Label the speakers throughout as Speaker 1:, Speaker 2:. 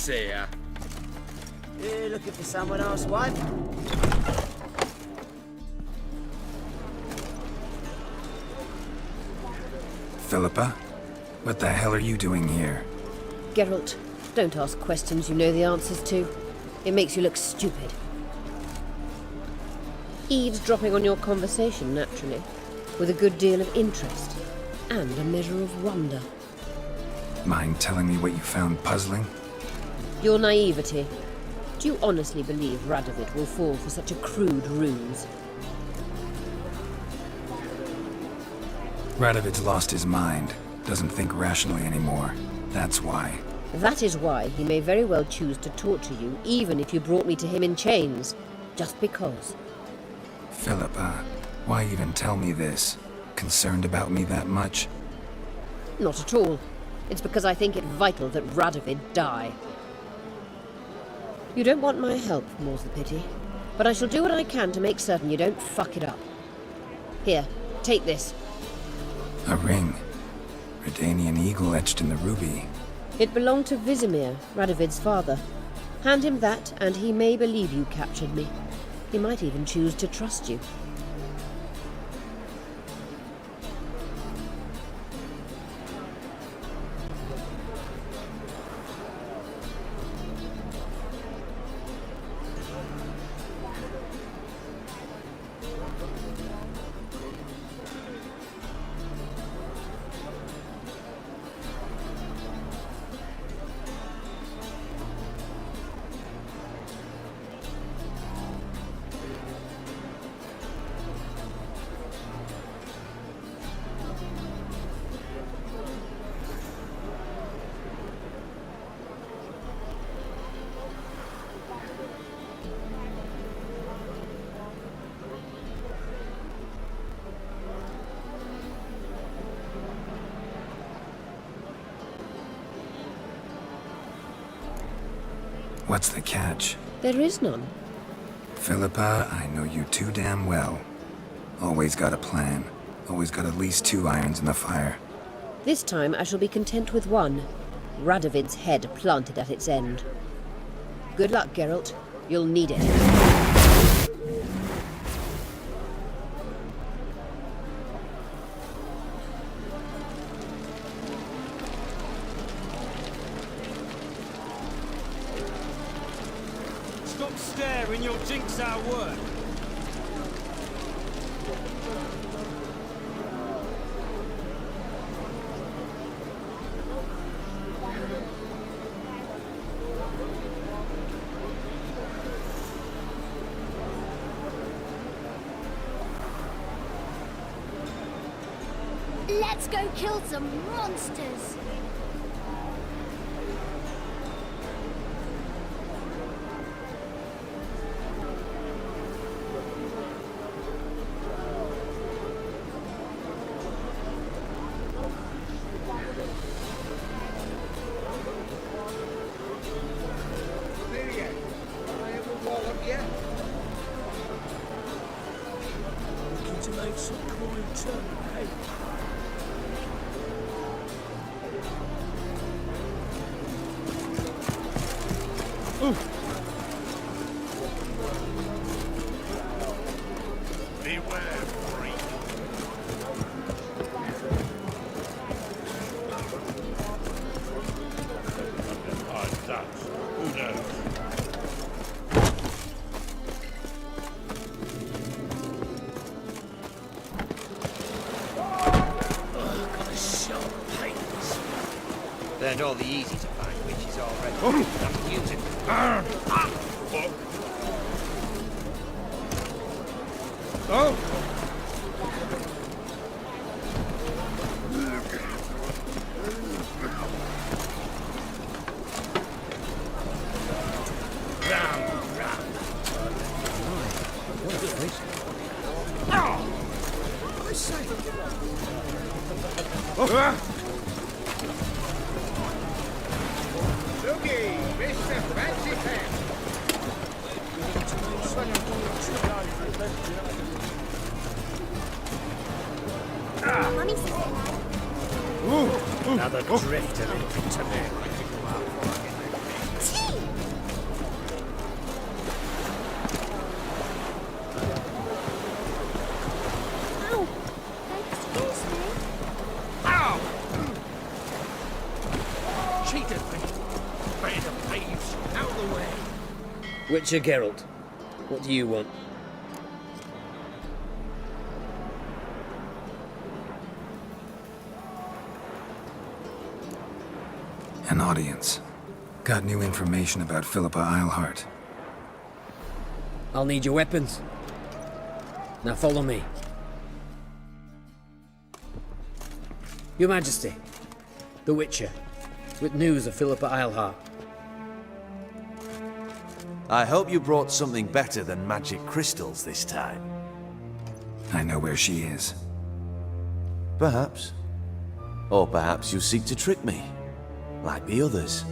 Speaker 1: here.
Speaker 2: You looking for someone else, wife?
Speaker 3: Philippa? What the hell are you doing here?
Speaker 4: Geralt, don't ask questions you know the answers to. It makes you look stupid. Eavesdropping on your conversation, naturally, with a good deal of interest and a measure of wonder.
Speaker 3: Mind telling me what you found puzzling?
Speaker 4: Your naivety. Do you honestly believe Radovid will fall for such a crude ruse?
Speaker 3: Radovid's lost his mind. Doesn't think rationally anymore. That's why.
Speaker 4: That is why he may very well choose to torture you, even if you brought me to him in chains. Just because.
Speaker 3: Philippa, why even tell me this? Concerned about me that much?
Speaker 4: Not at all. It's because I think it vital that Radovid die. You don't want my help, more's the pity. But I shall do what I can to make certain you don't fuck it up. Here, take this.
Speaker 3: A ring. Redanian eagle etched in the ruby.
Speaker 4: It belonged to Vizimir, Radovid's father. Hand him that, and he may believe you captured me. He might even choose to trust you.
Speaker 3: What's the catch?
Speaker 4: There is none.
Speaker 3: Philippa, I know you too damn well. Always got a plan. Always got at least 2 irons in the fire.
Speaker 4: This time I shall be content with one. Radovid's head planted at its end. Good luck, Geralt. You'll need it.
Speaker 1: Stop staring, you'll jinx our work.
Speaker 5: Let's go kill some monsters!
Speaker 1: To make some coin turn, hey? Beware, freak. Who knows?
Speaker 2: Learned all the easy to find witches already. Nothing new to...
Speaker 1: Fuck. Oh!
Speaker 6: Looky, Mr. Fancy Pants.
Speaker 5: Mummy says
Speaker 1: Another drifter into me.
Speaker 5: it.
Speaker 7: Witcher Geralt, what do you want?
Speaker 3: An audience. Got new information about Philippa Eilhart.
Speaker 7: I'll need your weapons. Now follow me. Your Majesty, the Witcher, with news of Philippa Eilhart.
Speaker 8: I hope you brought something better than magic crystals this time.
Speaker 3: I know where she is.
Speaker 8: Perhaps. Or perhaps you seek to trick me, like the others.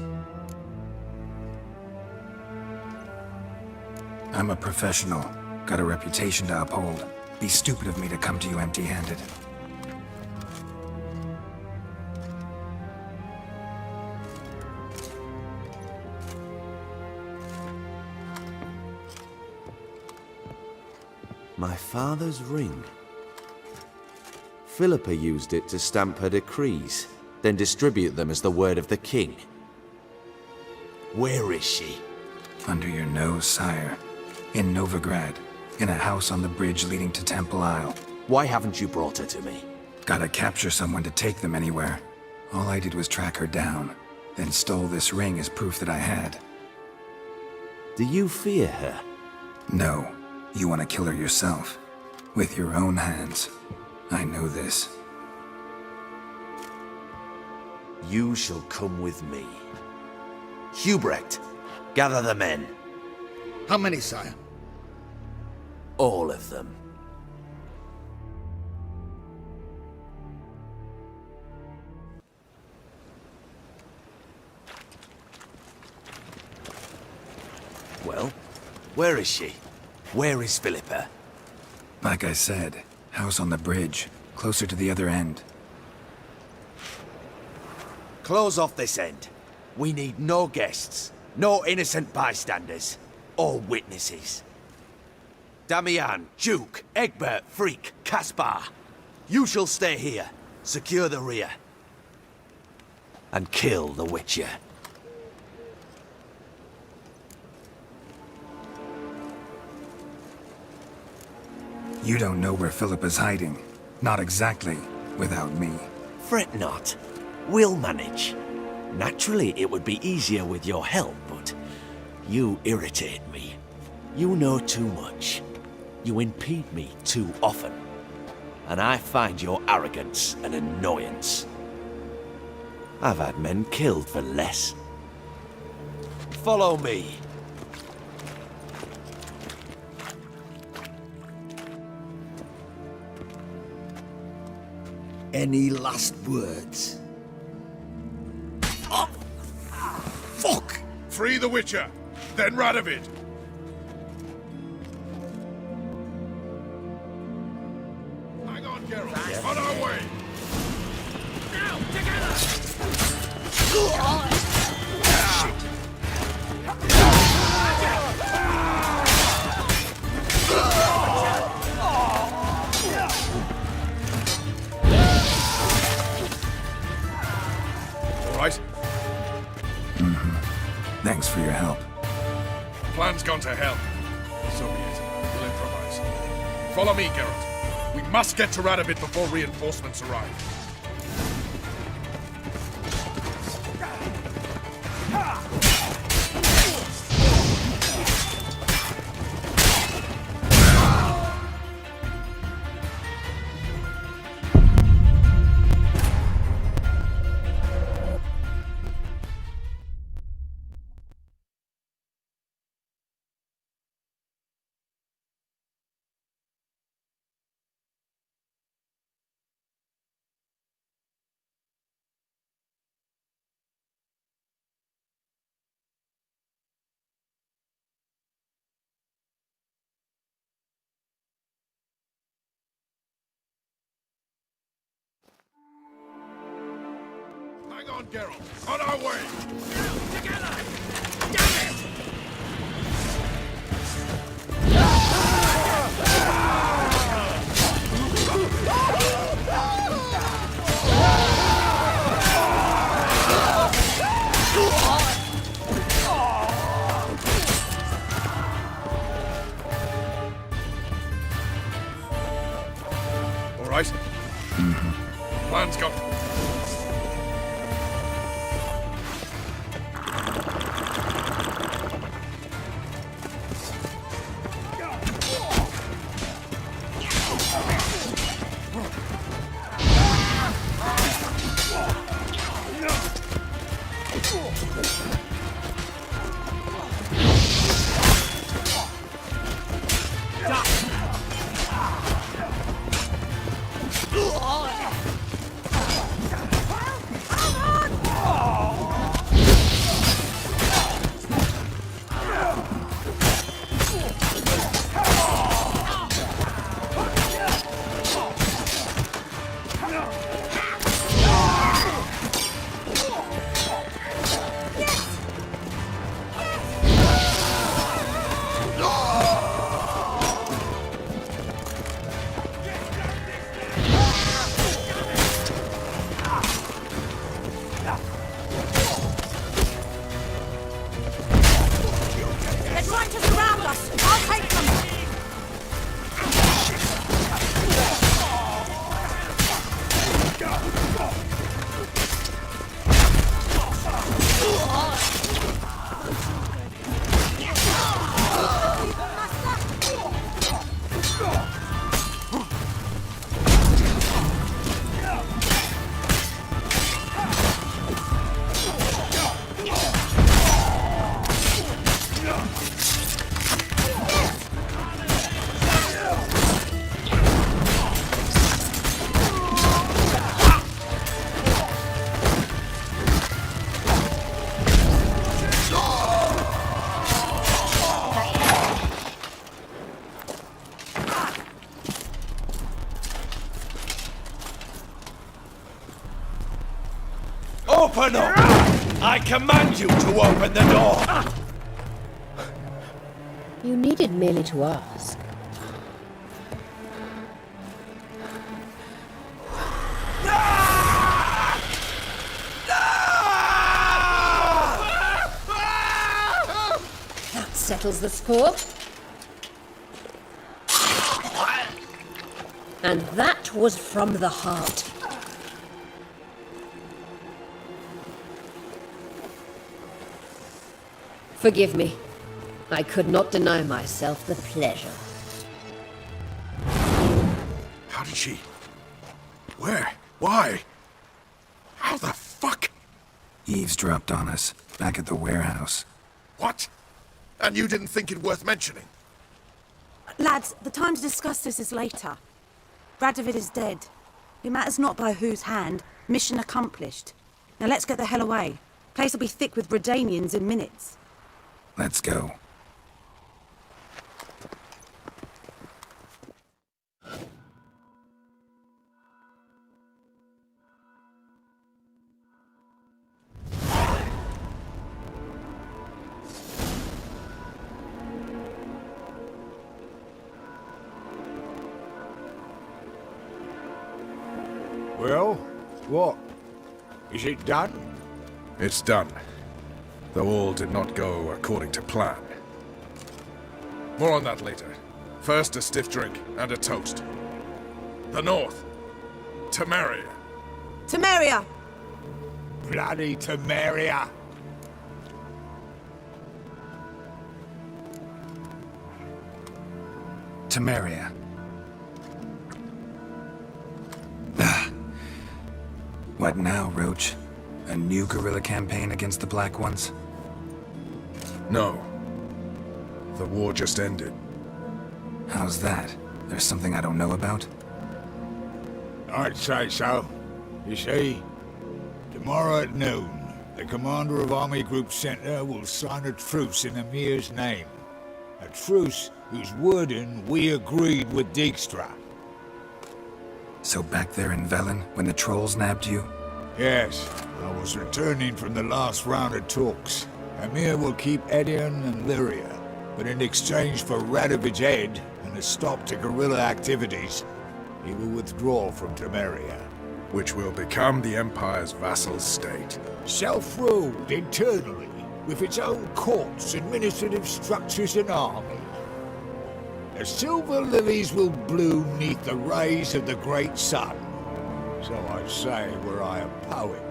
Speaker 3: I'm a professional. Got a reputation to uphold. Be stupid of me to come to you empty-handed.
Speaker 8: My father's ring. Philippa used it to stamp her decrees, then distribute them as the word of the king. Where is she?
Speaker 3: Under your nose, sire. In Novigrad. In a house on the bridge leading to Temple Isle.
Speaker 8: Why haven't you brought her to me?
Speaker 3: Gotta capture someone to take them anywhere. All I did was track her down, then stole this ring as proof that I had.
Speaker 8: Do you fear her?
Speaker 3: No. You want to kill her yourself. With your own hands. I know this.
Speaker 8: You shall come with me. Hubrecht, gather the men.
Speaker 6: How many, sire?
Speaker 8: All of them. Well, where is she? Where is Philippa?
Speaker 3: Like I said, house on the bridge, closer to the other end.
Speaker 8: Close off this end. We need no guests, no innocent bystanders, or witnesses. Damian, Duke, Egbert, Freak, Caspar. You shall stay here, secure the rear, and kill the Witcher.
Speaker 3: You don't know where Philippa's hiding. Not exactly, without me.
Speaker 8: Fret not. We'll manage. Naturally, it would be easier with your help, but you irritate me. You know too much. You impede me too often. And I find your arrogance an annoyance. I've had men killed for less. Follow me.
Speaker 6: Any last words? Oh, fuck!
Speaker 9: Free the Witcher, then Radovid. Hang on, Geralt. On our way.
Speaker 1: Now, together!
Speaker 9: All right.
Speaker 3: Thanks for your help.
Speaker 9: Plan's gone to hell. So be it. We'll improvise. Follow me, Geralt. We must get to Radovid before reinforcements arrive. Hang on, Geralt. On our way.
Speaker 1: Now, together! Damn it!
Speaker 8: Open up! I command you to open the door!
Speaker 4: You needed merely to ask. That settles the score. And that was from the heart. Forgive me. I could not deny myself the pleasure.
Speaker 9: How did she... Where? Why? How the fuck?
Speaker 3: Eavesdropped on us, back at the warehouse.
Speaker 9: What? And you didn't think it worth mentioning?
Speaker 10: Lads, the time to discuss this is later. Radovid is dead. It matters not by whose hand. Mission accomplished. Now let's get the hell away. Place will be thick with Redanians in minutes.
Speaker 3: Let's go.
Speaker 11: Well, what? Is it done?
Speaker 9: It's done. Though all did not go according to plan. More on that later. First, a stiff drink and a toast. The North. Temeria.
Speaker 10: Temeria!
Speaker 11: Bloody Temeria!
Speaker 3: Temeria. What now, Roach? A new guerrilla campaign against the Black Ones?
Speaker 9: No. The war just ended.
Speaker 3: How's that? There's something I don't know about?
Speaker 11: I'd say so. You see, tomorrow at noon, the commander of Army Group Center will sign a truce in Emir's name. A truce whose wording we agreed with Dijkstra.
Speaker 3: So back there in Velen, when the trolls nabbed you?
Speaker 11: Yes, I was returning from the last round of talks. Emir will keep Edion and Lyria, but in exchange for Radovid's head and a stop to guerrilla activities, he will withdraw from Temeria.
Speaker 9: Which will become the Empire's vassal state.
Speaker 11: Self-ruled internally, with its own courts, administrative structures and army. The silver lilies will bloom neath the rays of the great sun. So I say were I a poet.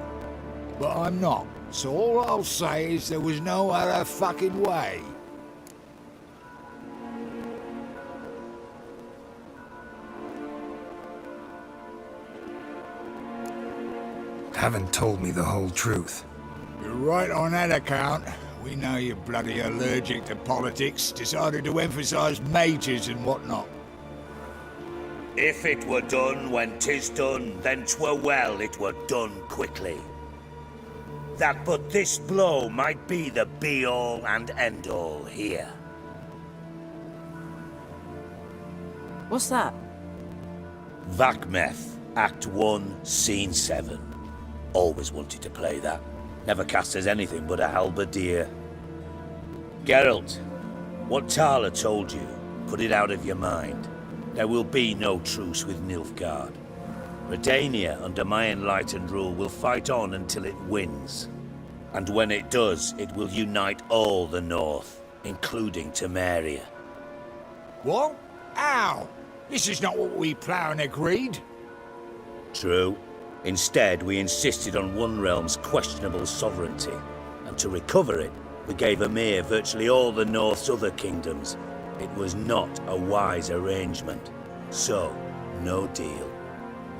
Speaker 11: But I'm not, so all I'll say is there was no other fucking way.
Speaker 3: Haven't told me the whole truth.
Speaker 11: You're right on that account. We know you're bloody allergic to politics, decided to emphasize majors and whatnot.
Speaker 8: If it were done when 'tis done, then 'twere well it were done quickly. That but this blow might be the be-all and end-all here.
Speaker 10: What's that?
Speaker 8: Vakmeth, Act 1, Scene 7. Always wanted to play that. Never cast as anything but a halberdier. Geralt, what Tala told you, put it out of your mind. There will be no truce with Nilfgaard. Redania, under my enlightened rule, will fight on until it wins. And when it does, it will unite all the North, including Temeria.
Speaker 11: What? Ow! This is not what we planned and agreed.
Speaker 8: True. Instead, we insisted on one realm's questionable sovereignty, and to recover it, we gave Emir virtually all the North's other kingdoms. It was not a wise arrangement. So, no deal.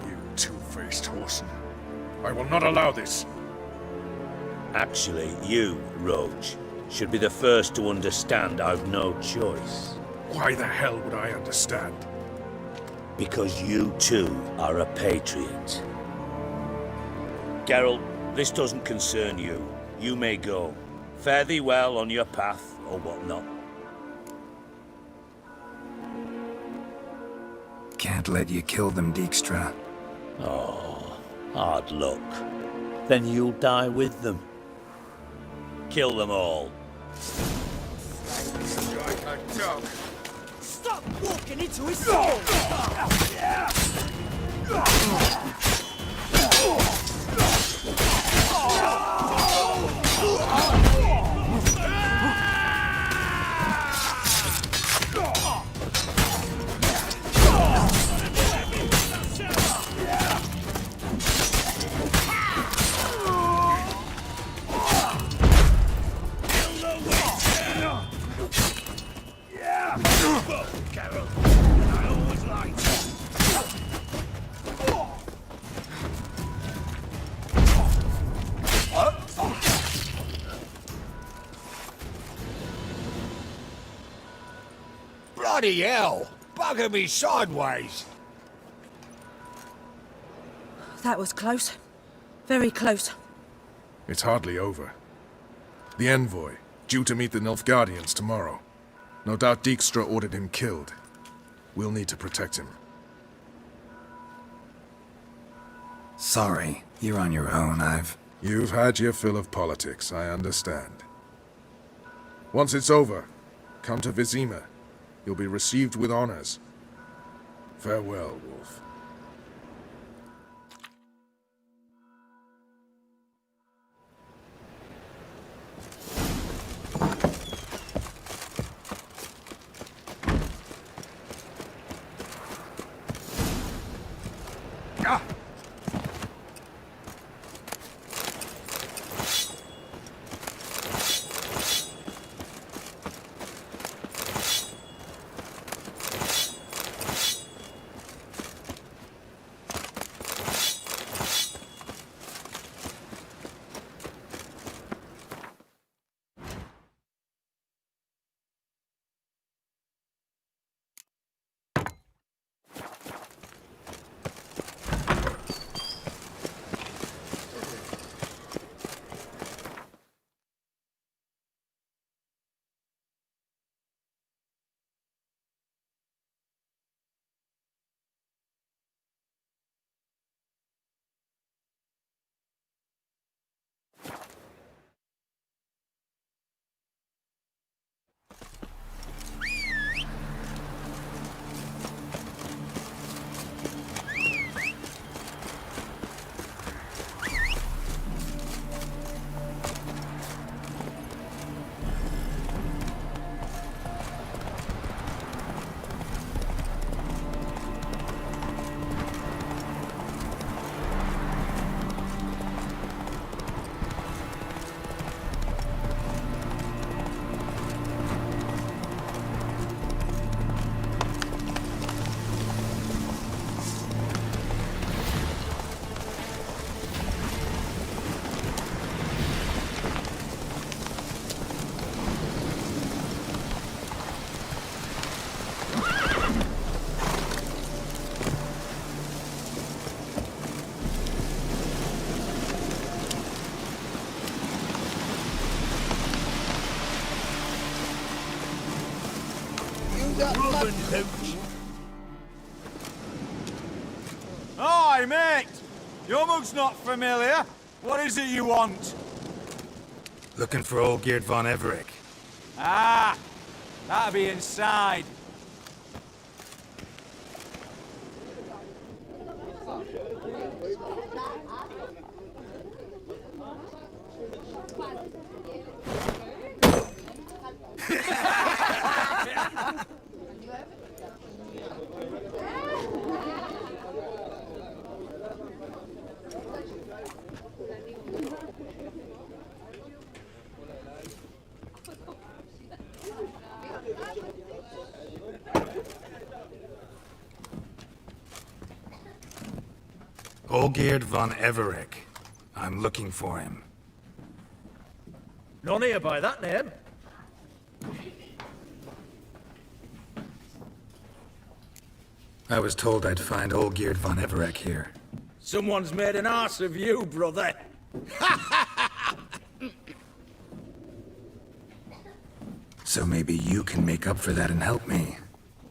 Speaker 9: You two-faced whoreson. I will not allow this.
Speaker 8: Actually, you, Roach, should be the first to understand I've no choice.
Speaker 9: Why the hell would I understand?
Speaker 8: Because you too are a patriot. Geralt, this doesn't concern you. You may go. Fare thee well on your path, or whatnot.
Speaker 3: Can't let you kill them, Dijkstra.
Speaker 8: Oh, hard luck.
Speaker 12: then you'll die with them. Kill them all.
Speaker 9: Strike a dog.
Speaker 1: Stop walking into his soul!
Speaker 11: Bloody hell! Bugger me sideways!
Speaker 10: That was close. Very close.
Speaker 9: It's hardly over. The envoy, due to meet the Nilfgaardians tomorrow. No doubt Dijkstra ordered him killed. We'll need to protect him.
Speaker 3: Sorry, you're on your own.
Speaker 9: You've had your fill of politics, I understand. Once it's over, come to Vizima. You'll be received with honors. Farewell, Wolf.
Speaker 1: Hi, mate! Your mug's not familiar. What is it you want?
Speaker 3: Looking for old Geert von Everich.
Speaker 1: Ah! That'll be inside.
Speaker 3: Olgierd von Everich. I'm looking for him.
Speaker 12: None here by that name.
Speaker 3: I was told I'd find Olgierd von Everich here.
Speaker 12: Someone's made an arse of you, brother.
Speaker 3: So maybe you can make up for that and help me,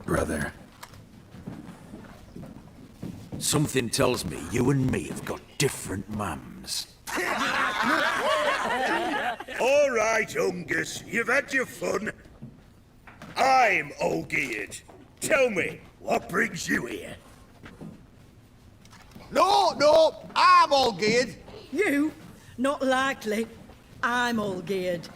Speaker 3: brother.
Speaker 8: Something tells me you and me have got different mums.
Speaker 13: All right, Ungus, you've had your fun. I'm Olgierd. Tell me, what brings you here?
Speaker 11: No, I'm all geared.
Speaker 14: You? Not likely. I'm all geared.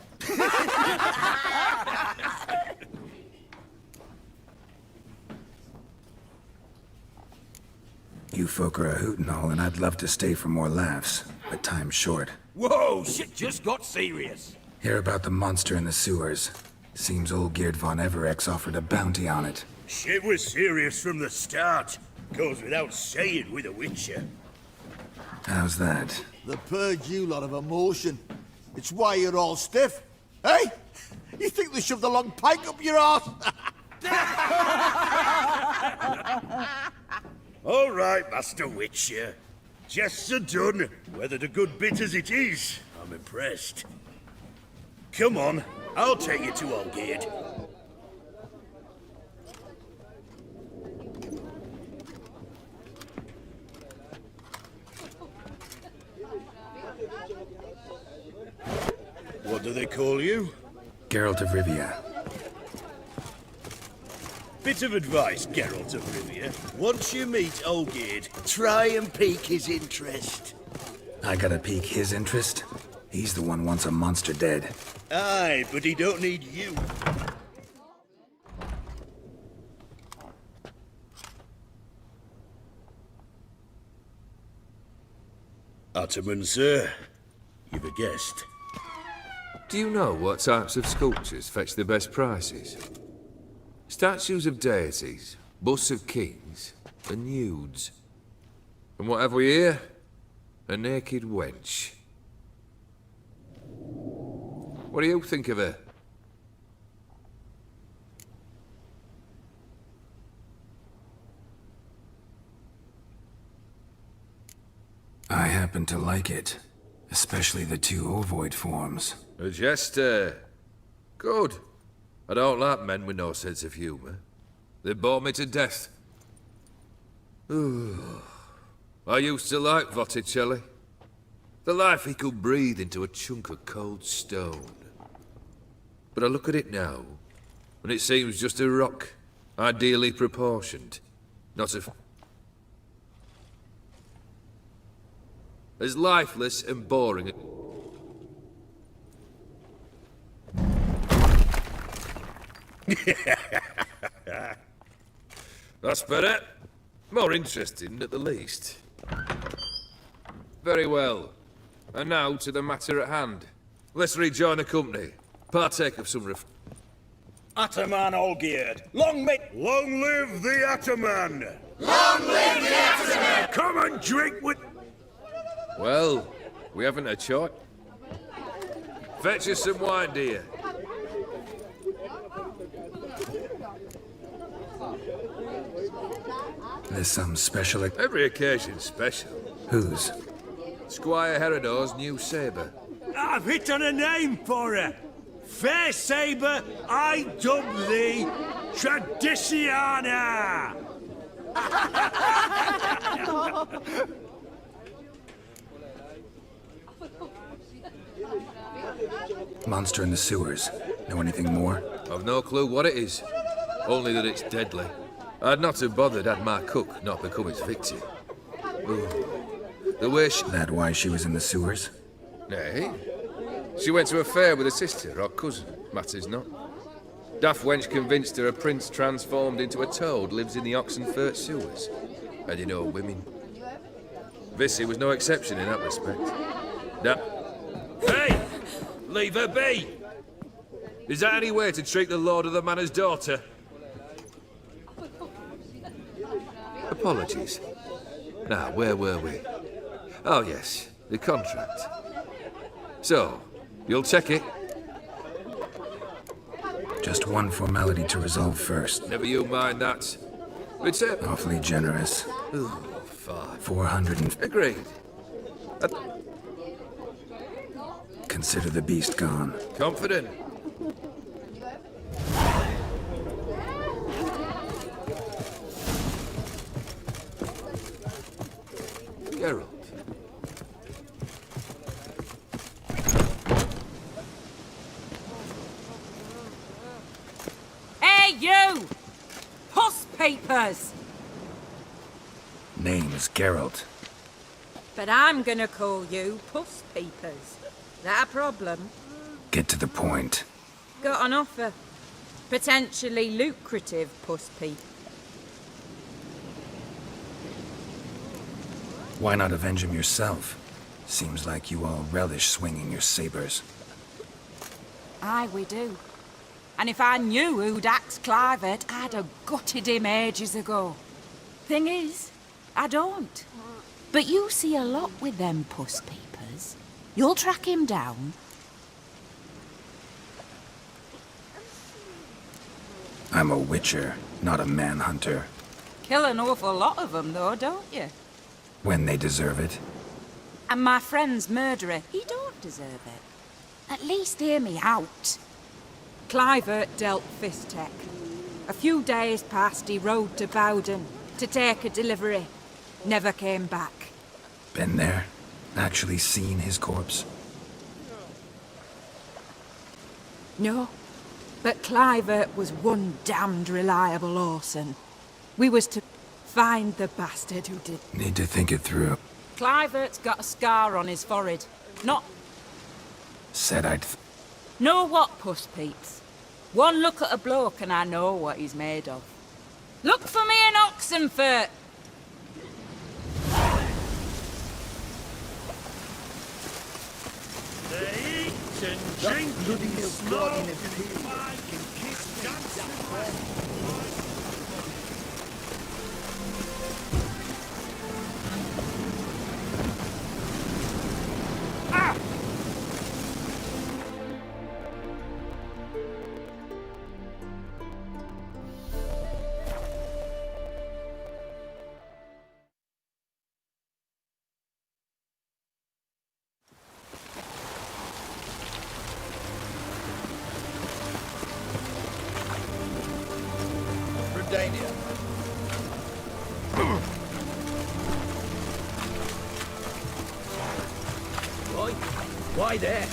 Speaker 3: You folk are a hoot and all, and I'd love to stay for more laughs, but time's short.
Speaker 1: Whoa, shit just got serious.
Speaker 3: Hear about the monster in the sewers. Seems old Geert von Everex offered a bounty on it.
Speaker 13: Shit was serious from the start. Goes without saying with a Witcher.
Speaker 3: How's that?
Speaker 11: They purge you lot of emotion. It's why you're all stiff. Hey? You think they shoved a long pike up your arse?
Speaker 13: All right, Master Witcher. Jests are done. Whether the good bit as it is, I'm impressed. Come on, I'll take you to Olgierd. What do they call you?
Speaker 3: Geralt of Rivia.
Speaker 13: Bit of advice, Geralt of Rivia. Once you meet Olgierd, try and pique his interest.
Speaker 3: I gotta pique his interest? He's the one wants a monster dead.
Speaker 13: Aye, but he don't need you. Ataman, sir. You've a guest.
Speaker 15: Do you know what types of sculptures fetch the best prices? Statues of deities, busts of kings, and nudes. And what have we here? A naked wench. What do you think of her?
Speaker 3: I happen to like it. Especially the two ovoid forms.
Speaker 15: A jester. Good. I don't like men with no sense of humour. They bore me to death. I used to like Botticelli. The life he could breathe into a chunk of cold stone. But I look at it now, and it seems just a rock, ideally proportioned, not as lifeless and boring. That's better. More interesting, at the least. Very well. And now to the matter at hand. Let's rejoin the company. Partake of some
Speaker 13: Ataman Olgierd. Long live the Ataman!
Speaker 11: Long live the Ataman!
Speaker 13: Come and drink with...
Speaker 15: Well, we haven't a choice. Fetch us some wine, dear.
Speaker 3: There's some special...
Speaker 15: Every occasion's special.
Speaker 3: Whose?
Speaker 15: Squire Herodor's new sabre.
Speaker 1: I've hit on a name for her. Fair Sabre, I dub thee Traditiana!
Speaker 3: Monster in the sewers. Know anything more?
Speaker 15: I've no clue what it is. Only that it's deadly. I'd not have bothered had my cook not become its victim. Ooh. The way she...
Speaker 3: That why she was in the sewers?
Speaker 15: Nay. She went to a fair with a sister or cousin. Matters not. Daft wench convinced her a prince transformed into a toad lives in the Oxenfurt sewers. And you know women. Vissy was no exception in that respect. Hey! Leave her be! Is that any way to treat the lord of the manor's daughter? Apologies. Now, where were we? Oh yes, the contract. So, you'll check it?
Speaker 3: Just one formality to resolve first.
Speaker 15: Never you mind that. It's
Speaker 3: awfully generous.
Speaker 15: Ooh, fine.
Speaker 3: 400 and...
Speaker 15: Agreed.
Speaker 3: Consider the beast gone.
Speaker 15: Confident. Geralt.
Speaker 10: you! Puss papers!
Speaker 3: Name's Geralt.
Speaker 10: But I'm gonna call you Puss papers. That a problem?
Speaker 3: Get to the point.
Speaker 10: Got an offer. Potentially lucrative puss peep.
Speaker 3: Why not avenge him yourself? Seems like you all relish swinging your sabers.
Speaker 10: Aye, we do. And if I knew who'd axed Clivert, I'd have gutted him ages ago. Thing is, I don't. But you see a lot with them puss peepers. You'll track him down.
Speaker 3: I'm a witcher, not a manhunter.
Speaker 10: Kill an awful lot of them, though, don't you?
Speaker 3: When they deserve it.
Speaker 10: And my friend's murderer, he don't deserve it. At least hear me out. Clivert dealt Fistech. A few days past, he rode to Bowden to take a delivery. Never came back.
Speaker 3: Been there? Actually seen his corpse?
Speaker 10: No. But Clivert was one damned reliable Orson. We was to find the bastard who did.
Speaker 3: Need to think it through.
Speaker 10: Clivert's got a scar on his forehead. Not...
Speaker 3: Said I'd...
Speaker 10: Know what, puss peeps? One look at a bloke and I know what he's made of. Look for me in Oxenfurt!
Speaker 1: They eat and drink and smoke and fight and kiss, dance and rest.
Speaker 6: Dania.
Speaker 12: Why there?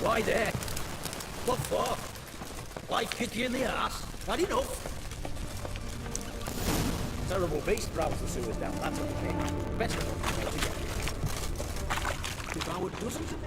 Speaker 12: Why there? What for? Why kick you in the ass? Had enough? Terrible beast prowls the sewers down, that's okay. Better than if Howard doesn't.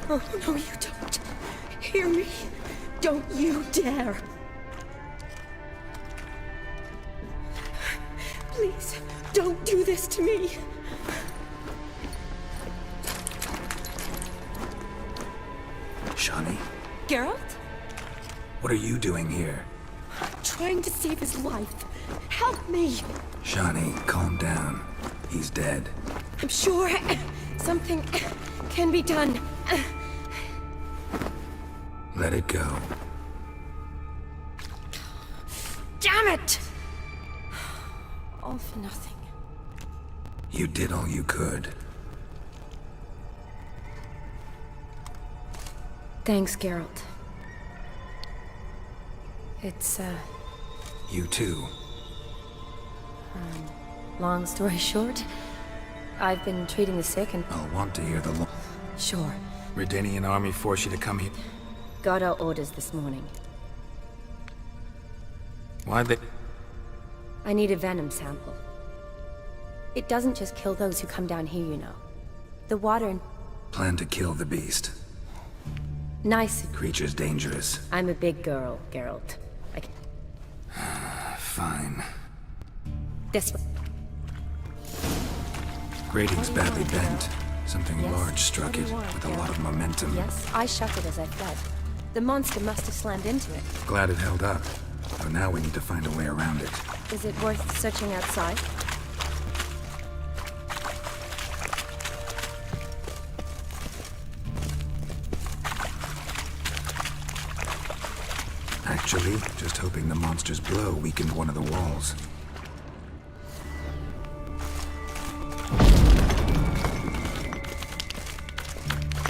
Speaker 16: Oh, no, you don't. Hear me? Don't you dare. Please, don't do this to me.
Speaker 3: Shawnee,
Speaker 16: Geralt?
Speaker 3: what are you doing here?
Speaker 16: Trying to save his life. Help me.
Speaker 3: Shawnee, calm down. He's dead.
Speaker 16: I'm sure something can be done.
Speaker 3: Let it go.
Speaker 16: Damn it! All for nothing.
Speaker 3: You did all you could.
Speaker 16: Thanks, Geralt. It's,
Speaker 3: You too.
Speaker 16: long story short, I've been treating the sick and...
Speaker 3: I'll want to hear the
Speaker 16: Sure.
Speaker 3: Redanian army forced you to come here.
Speaker 16: Got our orders this morning.
Speaker 3: Why'd they...
Speaker 16: I need a venom sample. It doesn't just kill those who come down here, you know. The water and...
Speaker 3: Plan to kill the beast.
Speaker 16: Nice.
Speaker 3: Creature's dangerous.
Speaker 16: I'm a big girl, Geralt. I can...
Speaker 3: Fine.
Speaker 16: This way.
Speaker 3: Grating's badly bent. Something
Speaker 16: Yes?
Speaker 3: large struck it, with a lot of momentum.
Speaker 16: Yes, I shut it as I fled. The monster must have slammed into it.
Speaker 3: Glad it held up. But now we need to find a way around it.
Speaker 16: Is it worth searching outside?
Speaker 3: Actually, just hoping the monster's blow weakened one of the walls.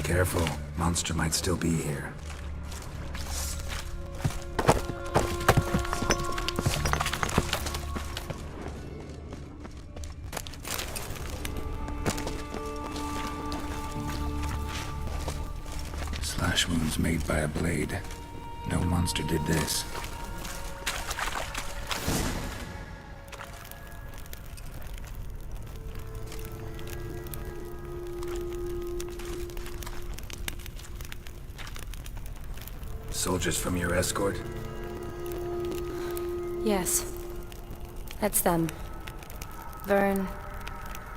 Speaker 3: Careful, monster might still be here. Slash wounds made by a blade. No monster did this. Soldiers from your escort?
Speaker 16: Yes. That's them. Vern,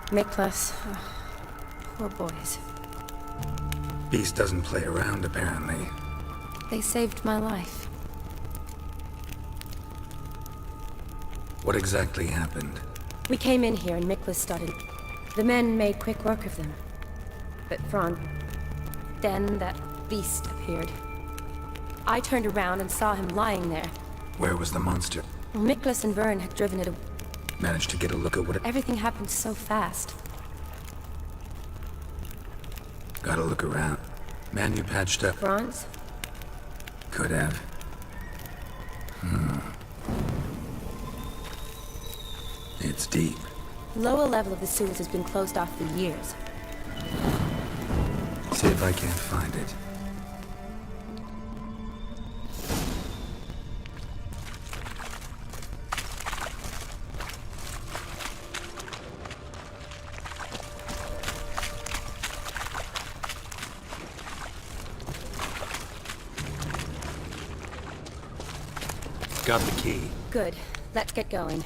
Speaker 16: Miklas. Poor boys.
Speaker 3: Beast doesn't play around, apparently.
Speaker 16: They saved my life.
Speaker 3: What exactly happened?
Speaker 16: We came in here and Miklas started... The men made quick work of them. But then that beast appeared. I turned around and saw him lying there.
Speaker 3: Where was the monster?
Speaker 16: Well, Miklas and Vern had driven it away.
Speaker 3: Managed to get a look at what it...
Speaker 16: Everything happened so fast.
Speaker 3: Gotta look around. Man you patched up.
Speaker 16: Bronze?
Speaker 3: Could have. It's deep.
Speaker 16: Lower level of the sewers has been closed off for years.
Speaker 3: See if I can't find it. Got the key.
Speaker 16: Good. Let's get going.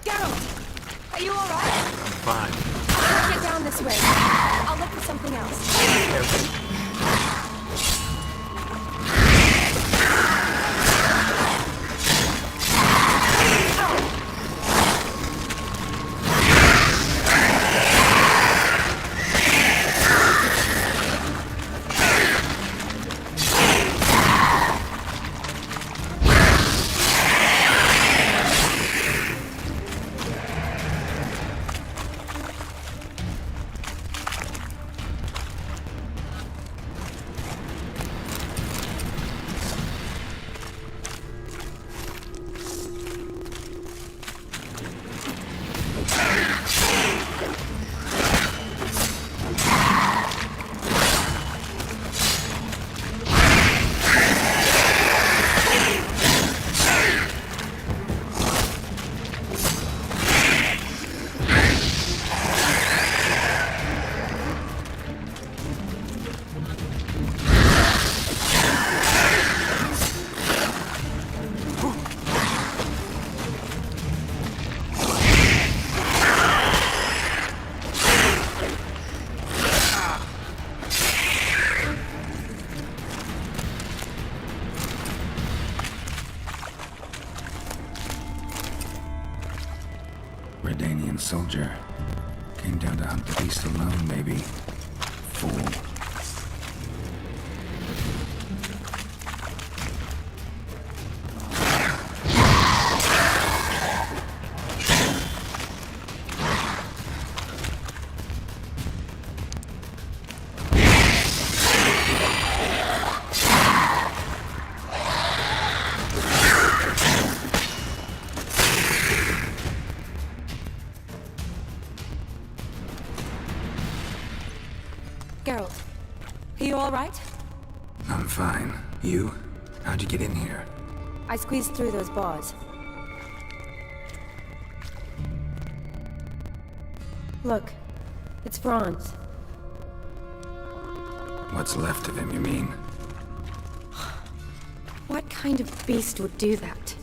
Speaker 16: Geralt! Are you alright?
Speaker 3: I'm fine.
Speaker 16: I can't get down this way. I'll look for something else.
Speaker 3: Careful. soldier. Came down to hunt the beast alone, maybe. Fool.
Speaker 16: Geralt, are you all right?
Speaker 3: I'm fine. You? How'd you get in here?
Speaker 16: I squeezed through those bars. Look, it's Franz.
Speaker 3: What's left of him, you mean?
Speaker 16: What kind of beast would do that?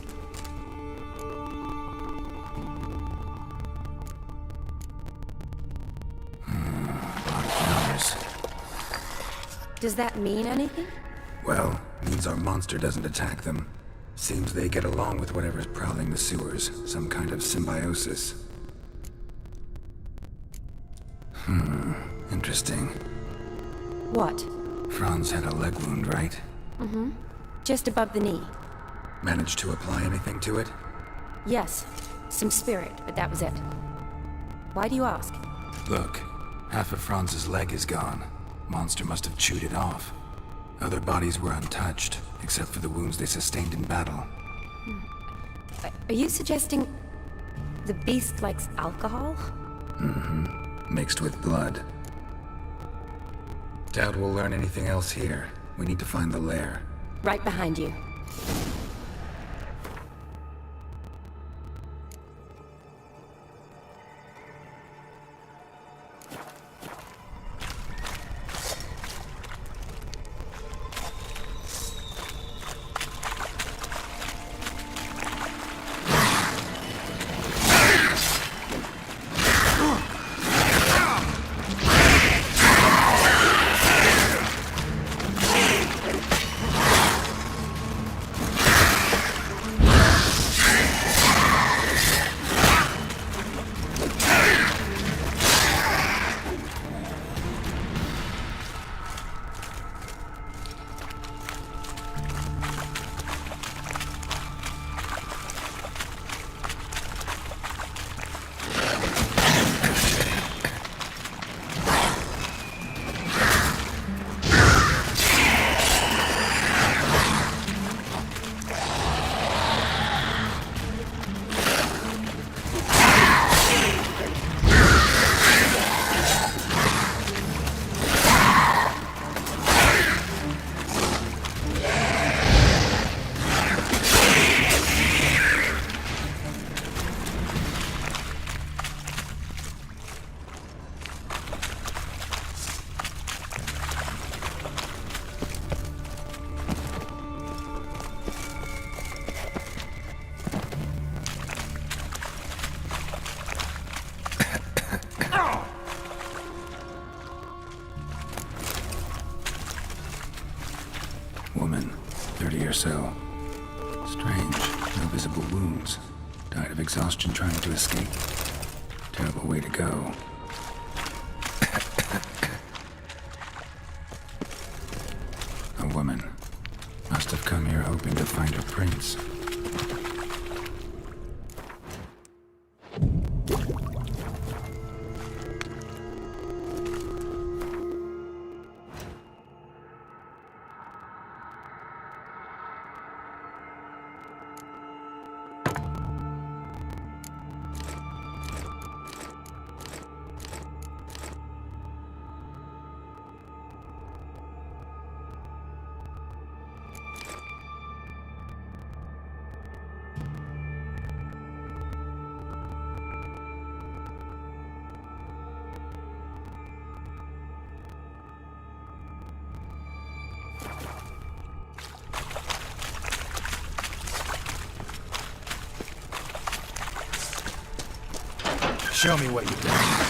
Speaker 16: Does that mean anything?
Speaker 3: Well, means our monster doesn't attack them. Seems they get along with whatever's prowling the sewers. Some kind of symbiosis. Interesting.
Speaker 16: What?
Speaker 3: Franz had a leg wound, right?
Speaker 16: Mm-hmm. Just above the knee.
Speaker 3: Managed to apply anything to it?
Speaker 16: Yes. Some spirit, but that was it. Why do you ask?
Speaker 3: Look, half of Franz's leg is gone. Monster must have chewed it off. Other bodies were untouched, except for the wounds they sustained in battle.
Speaker 16: Are you suggesting the beast likes alcohol?
Speaker 3: Mm-hmm. Mixed with blood. Doubt we'll learn anything else here. We need to find the lair.
Speaker 16: Right behind you.
Speaker 3: Woman, 30 or so. Strange, no visible wounds. Died of exhaustion trying to escape. Terrible way to go. A woman. Must have come here hoping to find her prince.
Speaker 11: Show me what you've done.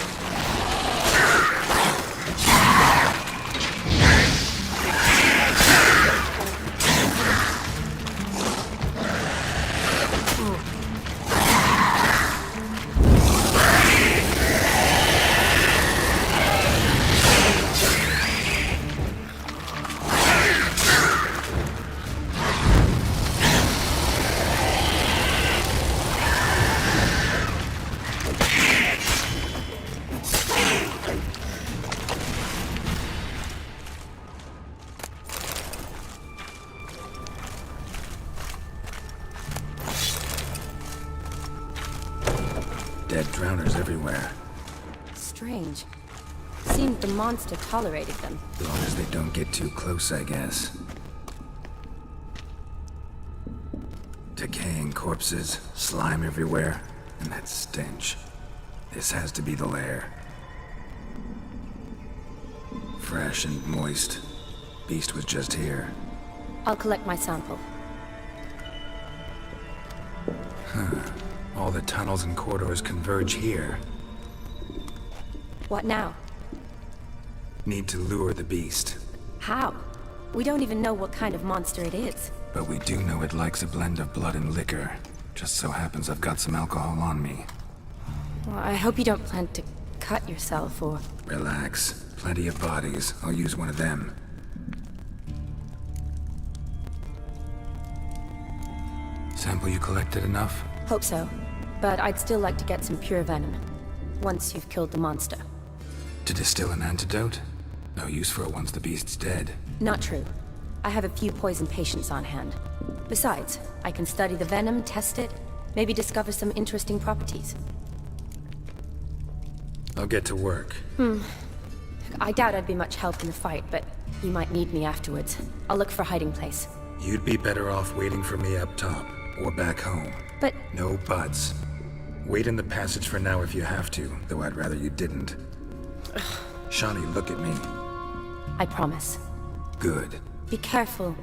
Speaker 3: drowners everywhere.
Speaker 16: Strange. Seemed the monster tolerated them.
Speaker 3: As long as they don't get too close, I guess. Decaying corpses, slime everywhere, and that stench. This has to be the lair. Fresh and moist. Beast was just here.
Speaker 16: I'll collect my sample.
Speaker 3: Huh. All the tunnels and corridors converge here.
Speaker 16: What now?
Speaker 3: Need to lure the beast.
Speaker 16: How? We don't even know what kind of monster it is.
Speaker 3: But we do know it likes a blend of blood and liquor. Just so happens I've got some alcohol on me.
Speaker 16: Well, I hope you don't plan to cut yourself or...
Speaker 3: Relax. Plenty of bodies. I'll use one of them. Sample you collected enough?
Speaker 16: Hope so. But I'd still like to get some pure venom. Once you've killed the monster.
Speaker 3: To distill an antidote? No use for it once the beast's dead.
Speaker 16: Not true. I have a few poison patients on hand. Besides, I can study the venom, test it, maybe discover some interesting properties.
Speaker 3: I'll get to work.
Speaker 16: I doubt I'd be much help in the fight, but you might need me afterwards. I'll look for a hiding place.
Speaker 3: You'd be better off waiting for me up top, or back home.
Speaker 16: But...
Speaker 3: No buts. Wait in the passage for now if you have to, though I'd rather you didn't. Shawnee, look at me.
Speaker 16: I promise.
Speaker 3: Good.
Speaker 16: Be careful.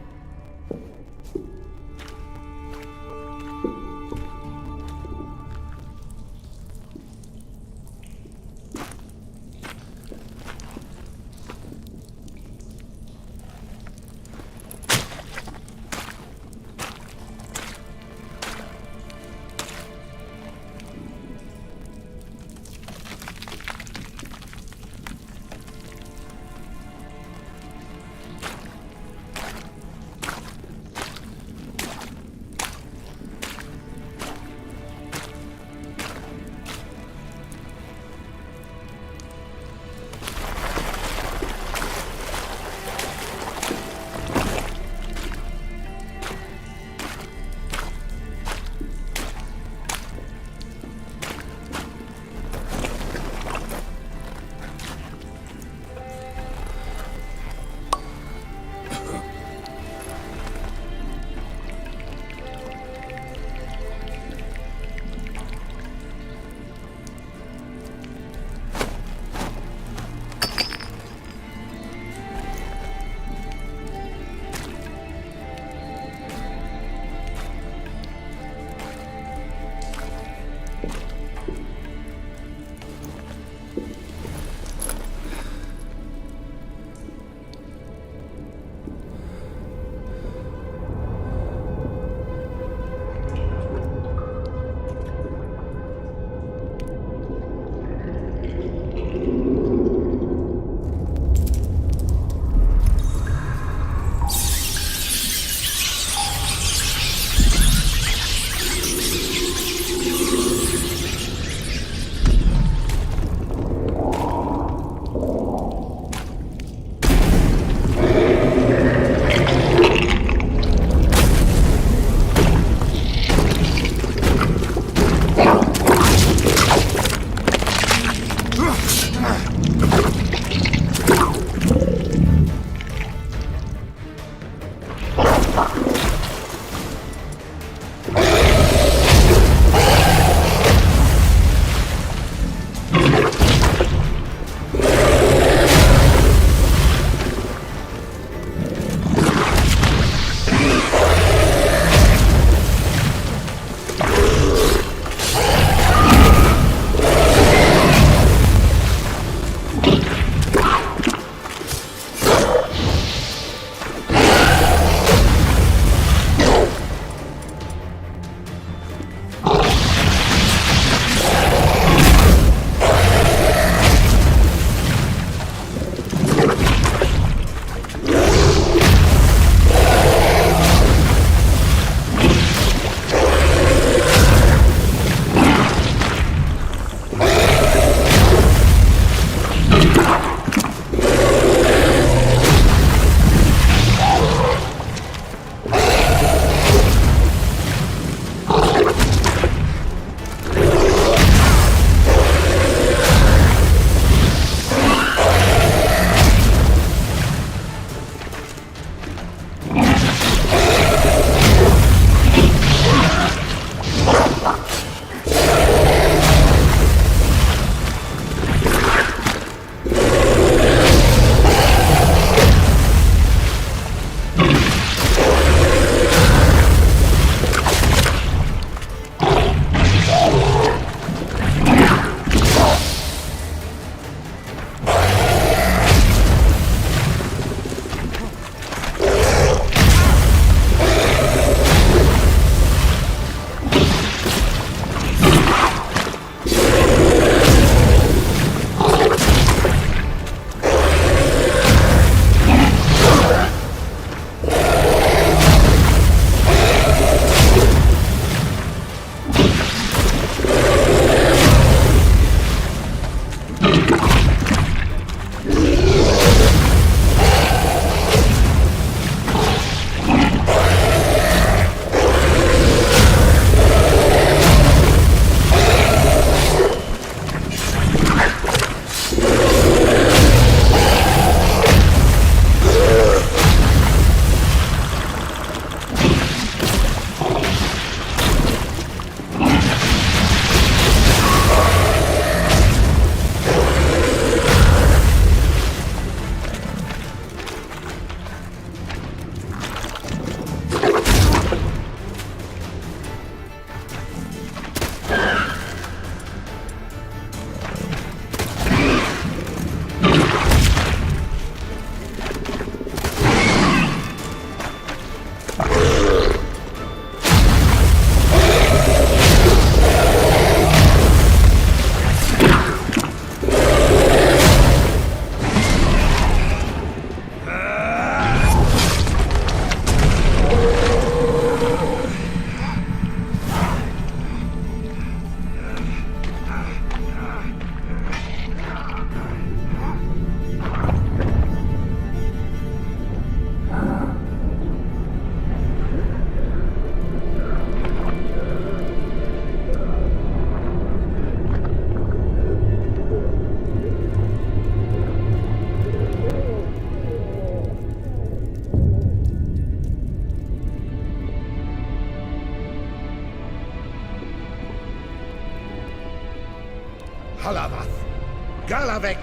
Speaker 6: Galavek!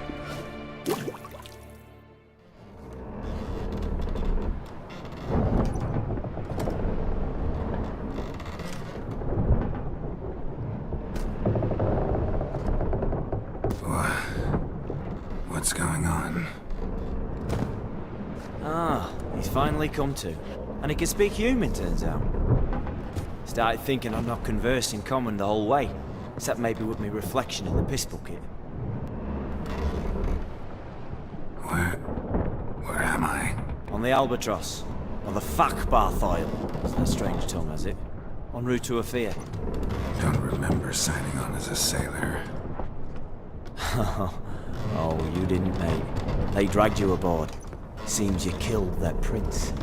Speaker 3: What's going on?
Speaker 17: Ah, he's finally come to. And he can speak human, turns out. Started thinking I'm not conversing common the whole way, except maybe with me reflection in the piss bucket.
Speaker 3: Where am I?
Speaker 17: On the Albatross. On the Fakbarth Isle. It's a strange tongue, has it? En route to Afir.
Speaker 3: Don't remember signing on as a sailor.
Speaker 17: Oh, you didn't, mate. They dragged you aboard. Seems you killed their prince.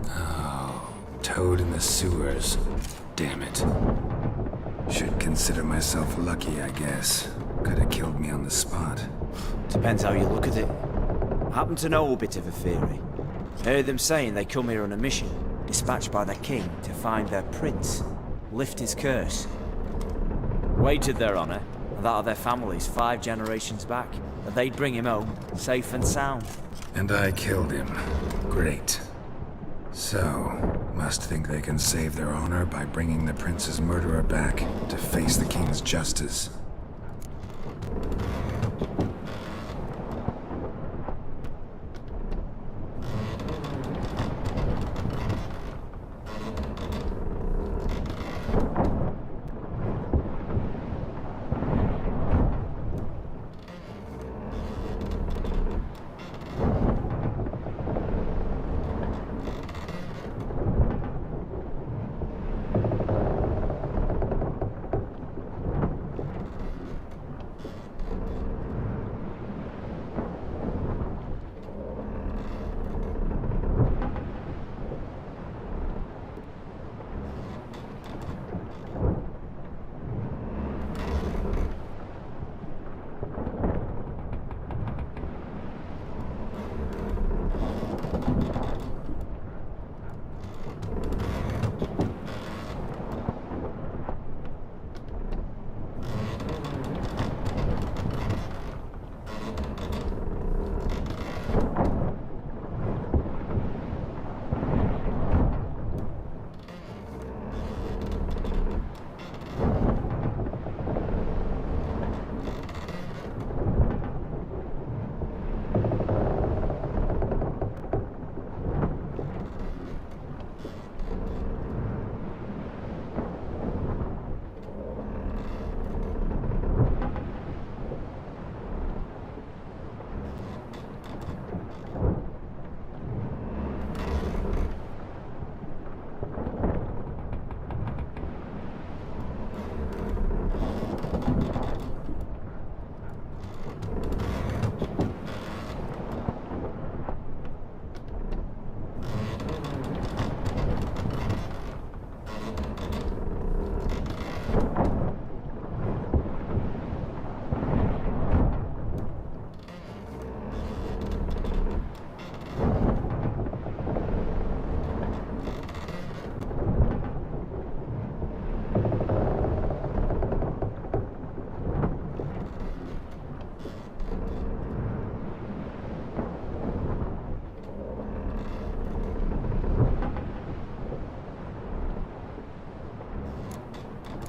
Speaker 3: Oh, toad in the sewers. Damn it. Should consider myself lucky, I guess. Could have killed me on the spot.
Speaker 17: Depends how you look at it. I happen to know a bit of a theory. Heard them saying they come here on a mission, dispatched by the king to find their prince, lift his curse. Wagered their honor, and that of their families 5 generations back, that they'd bring him home, safe and sound.
Speaker 3: And I killed him. Great. So, must think they can save their honor by bringing the prince's murderer back to face the king's justice.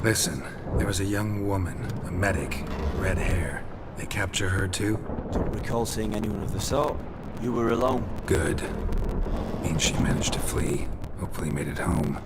Speaker 3: Listen, there was a young woman, a medic, red hair. They capture her too?
Speaker 17: Don't recall seeing anyone of the sort. You were alone.
Speaker 3: Good. Means she managed to flee. Hopefully made it home.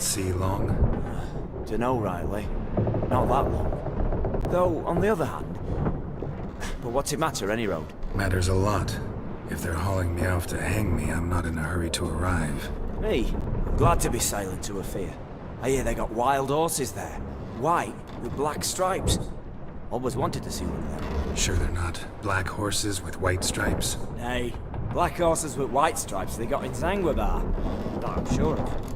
Speaker 3: sea long?
Speaker 17: Dunno, Riley. Not that long. Though, on the other hand... But what's it matter, any road?
Speaker 3: Matters a lot. If they're hauling me off to hang me, I'm not in a hurry to arrive.
Speaker 17: Me? I'm glad to be sailing to Afir. I hear they got wild horses there. White, with black stripes. Always wanted to see one of them.
Speaker 3: Sure they're not black horses with white stripes?
Speaker 17: Nay, black horses with white stripes they got in Zangwabar. That I'm sure of.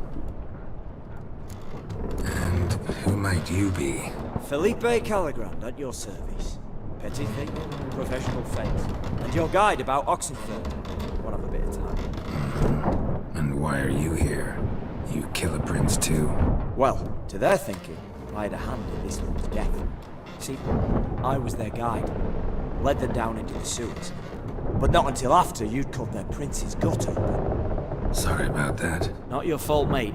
Speaker 3: And who might you be?
Speaker 17: Felipe Caligrand, at your service. Petty thief, professional fence, and your guide about Oxenford. Won't have a bit of time.
Speaker 3: And why are you here? You kill a prince too?
Speaker 17: Well, to their thinking, I had a hand in this one's death. See, I was their guide. Led them down into the sewers. But not until after you'd cut their prince's gut open.
Speaker 3: Sorry about that.
Speaker 17: Not your fault, mate.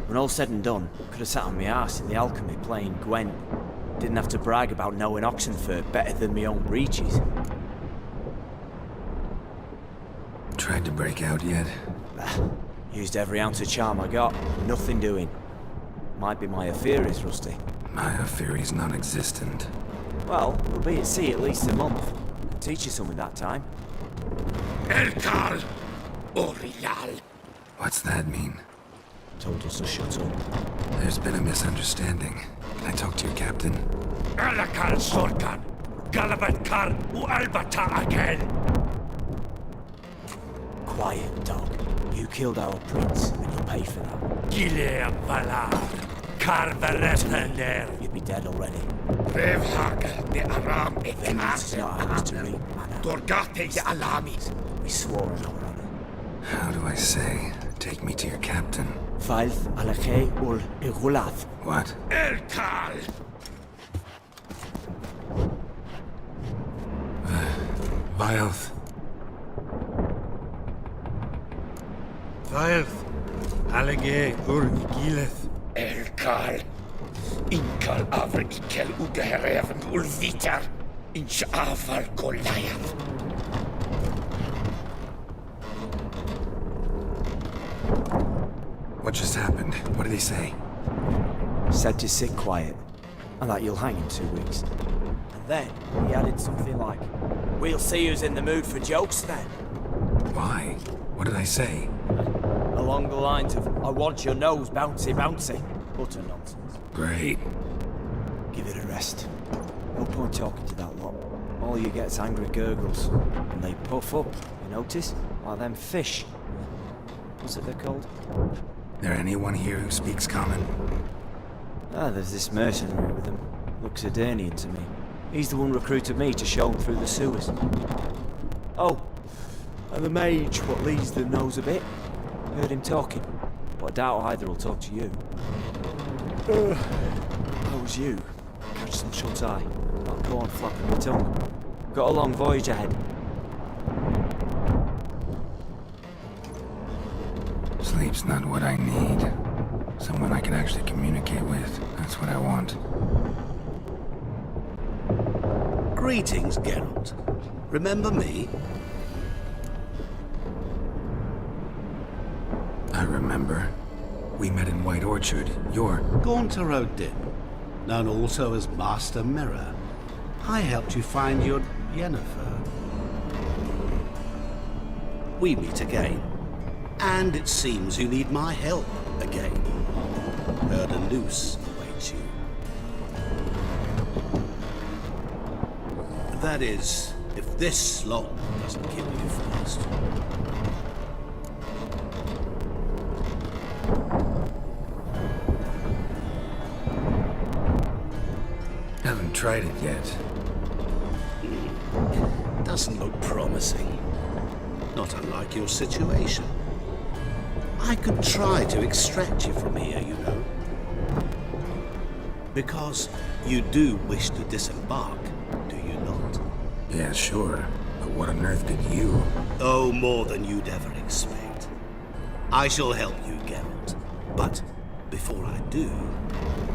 Speaker 17: When all said and done, could have sat on my arse in the alchemy playing Gwent. Didn't have to brag about knowing Oxenford better than my own breeches.
Speaker 3: Tried to break out yet?
Speaker 17: Used every ounce of charm I got. Nothing doing. Might be my Afiri's rusty.
Speaker 3: My Afiri's non-existent.
Speaker 17: Well, we'll be at sea at least a month. Can teach you something that time.
Speaker 11: Elkal! Orial!
Speaker 3: What's that mean?
Speaker 17: Told us to shut up.
Speaker 3: There's been a misunderstanding. Can I talk to your captain?
Speaker 11: Alakal Sorkan! Galabat Kar Ualbata again!
Speaker 17: Quiet, dog. You killed our prince, and you'll pay for that.
Speaker 11: Gile Valar! Karverefender!
Speaker 17: You'd be dead already.
Speaker 11: Revhag ne Aram
Speaker 17: Vengeance is not ours to reap, Anna.
Speaker 11: Dorgate de Alamis!
Speaker 17: We swore on our honor.
Speaker 3: How do I say? Take me to your captain.
Speaker 17: Falth Alakhe ul Igulath.
Speaker 3: What?
Speaker 11: Elkal!
Speaker 3: Vilth.
Speaker 1: Vilth. Alege ur Igileth.
Speaker 11: Elkal! Inkal avr ikel ugehereven ulvitar! Inch aval Goliath!
Speaker 3: What just happened? What did he say?
Speaker 17: Said to sit quiet, and that you'll hang in 2 weeks. And then he added something like, "We'll see who's in the mood for jokes then."
Speaker 3: Why? What did I say?
Speaker 17: Along the lines of, "I want your nose bouncy bouncy." Utter nonsense.
Speaker 3: Great.
Speaker 17: Give it a rest. No point talking to that lot. All you get's angry gurgles. And they puff up, you notice? Like them fish. What's it they're called?
Speaker 3: There anyone here who speaks common?
Speaker 17: There's this mercenary with them. Looks Adernian to me. He's the one recruited me to show him through the sewers. Oh, and the mage what leads them knows a bit. Heard him talking, but I doubt either will talk to you. How was you? Catch some shut-eye. Not go on flapping my tongue. Got a long voyage ahead.
Speaker 3: Sleep's not what I need. Someone I can actually communicate with. That's what I want.
Speaker 13: Greetings, Geralt. Remember me?
Speaker 3: I remember. We met in White Orchard. You're...
Speaker 13: Gaunter O'Dip, known also as Master Mirror. I helped you find your Yennefer. We meet again. And it seems you need my help again. Heard a noose awaits you. That is, if this slot doesn't kill you first.
Speaker 3: Haven't tried it yet.
Speaker 13: Doesn't look promising. Not unlike your situation. I could try to extract you from here, you know. Because you do wish to disembark, do you not?
Speaker 3: Yeah, sure. But what on earth could you?
Speaker 13: Oh, more than you'd ever expect. I shall help you, Geralt. But before I do,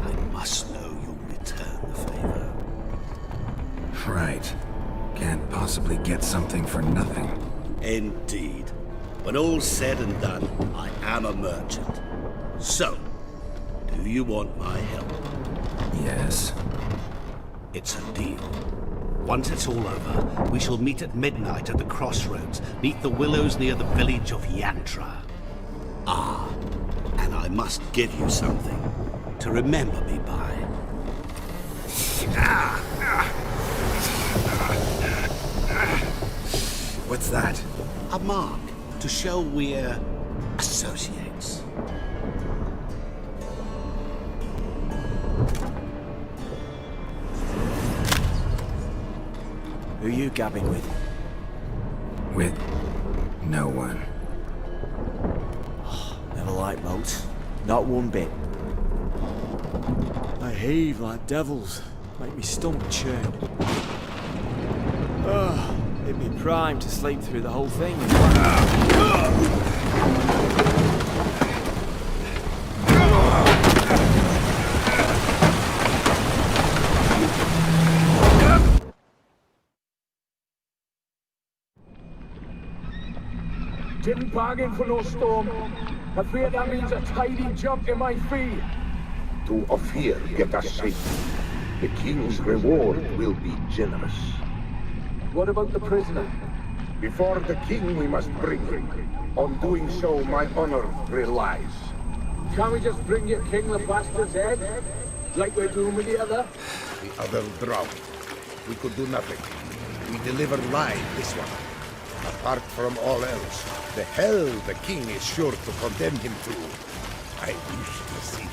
Speaker 13: I must know you'll return the favor.
Speaker 3: Right. Can't possibly get something for nothing.
Speaker 13: Indeed. When all's said and done, I am a merchant. So, you want my help?
Speaker 3: Yes.
Speaker 13: It's a deal. Once it's all over, we shall meet at midnight at the crossroads, beneath the willows near the village of Yantra. Ah, and I must give you something to remember me by.
Speaker 6: What's that?
Speaker 13: A mark to show we're associates.
Speaker 17: Who you gabbing with?
Speaker 3: With no one.
Speaker 17: Never liked boats. Not one bit. They heave like devils. Make me stomach churn. It'd be prime to sleep through the whole thing.
Speaker 18: Didn't bargain for no storm. I fear that means a tidy jump in my fee.
Speaker 19: To Ophir get us safe. The king's reward will be generous.
Speaker 18: What about the prisoner?
Speaker 19: Before the king we must bring him. On doing so, my honor relies.
Speaker 18: Can't we just bring your king the bastard's head? Like we're doing with the other?
Speaker 19: The other drowned. We could do nothing. We deliver live this one. Apart from all else, the hell the king is sure to condemn him to. I wish to see it.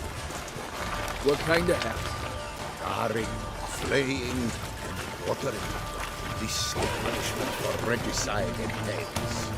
Speaker 18: What kind of hell?
Speaker 19: Scarring, flaying, and watering. This punishment for regicide and tales.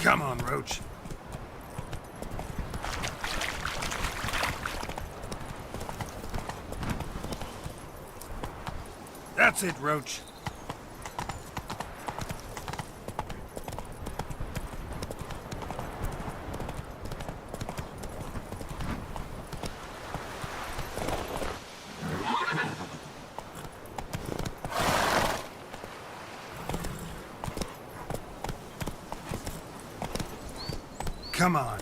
Speaker 3: Come on, Roach. That's it, Roach. Come on.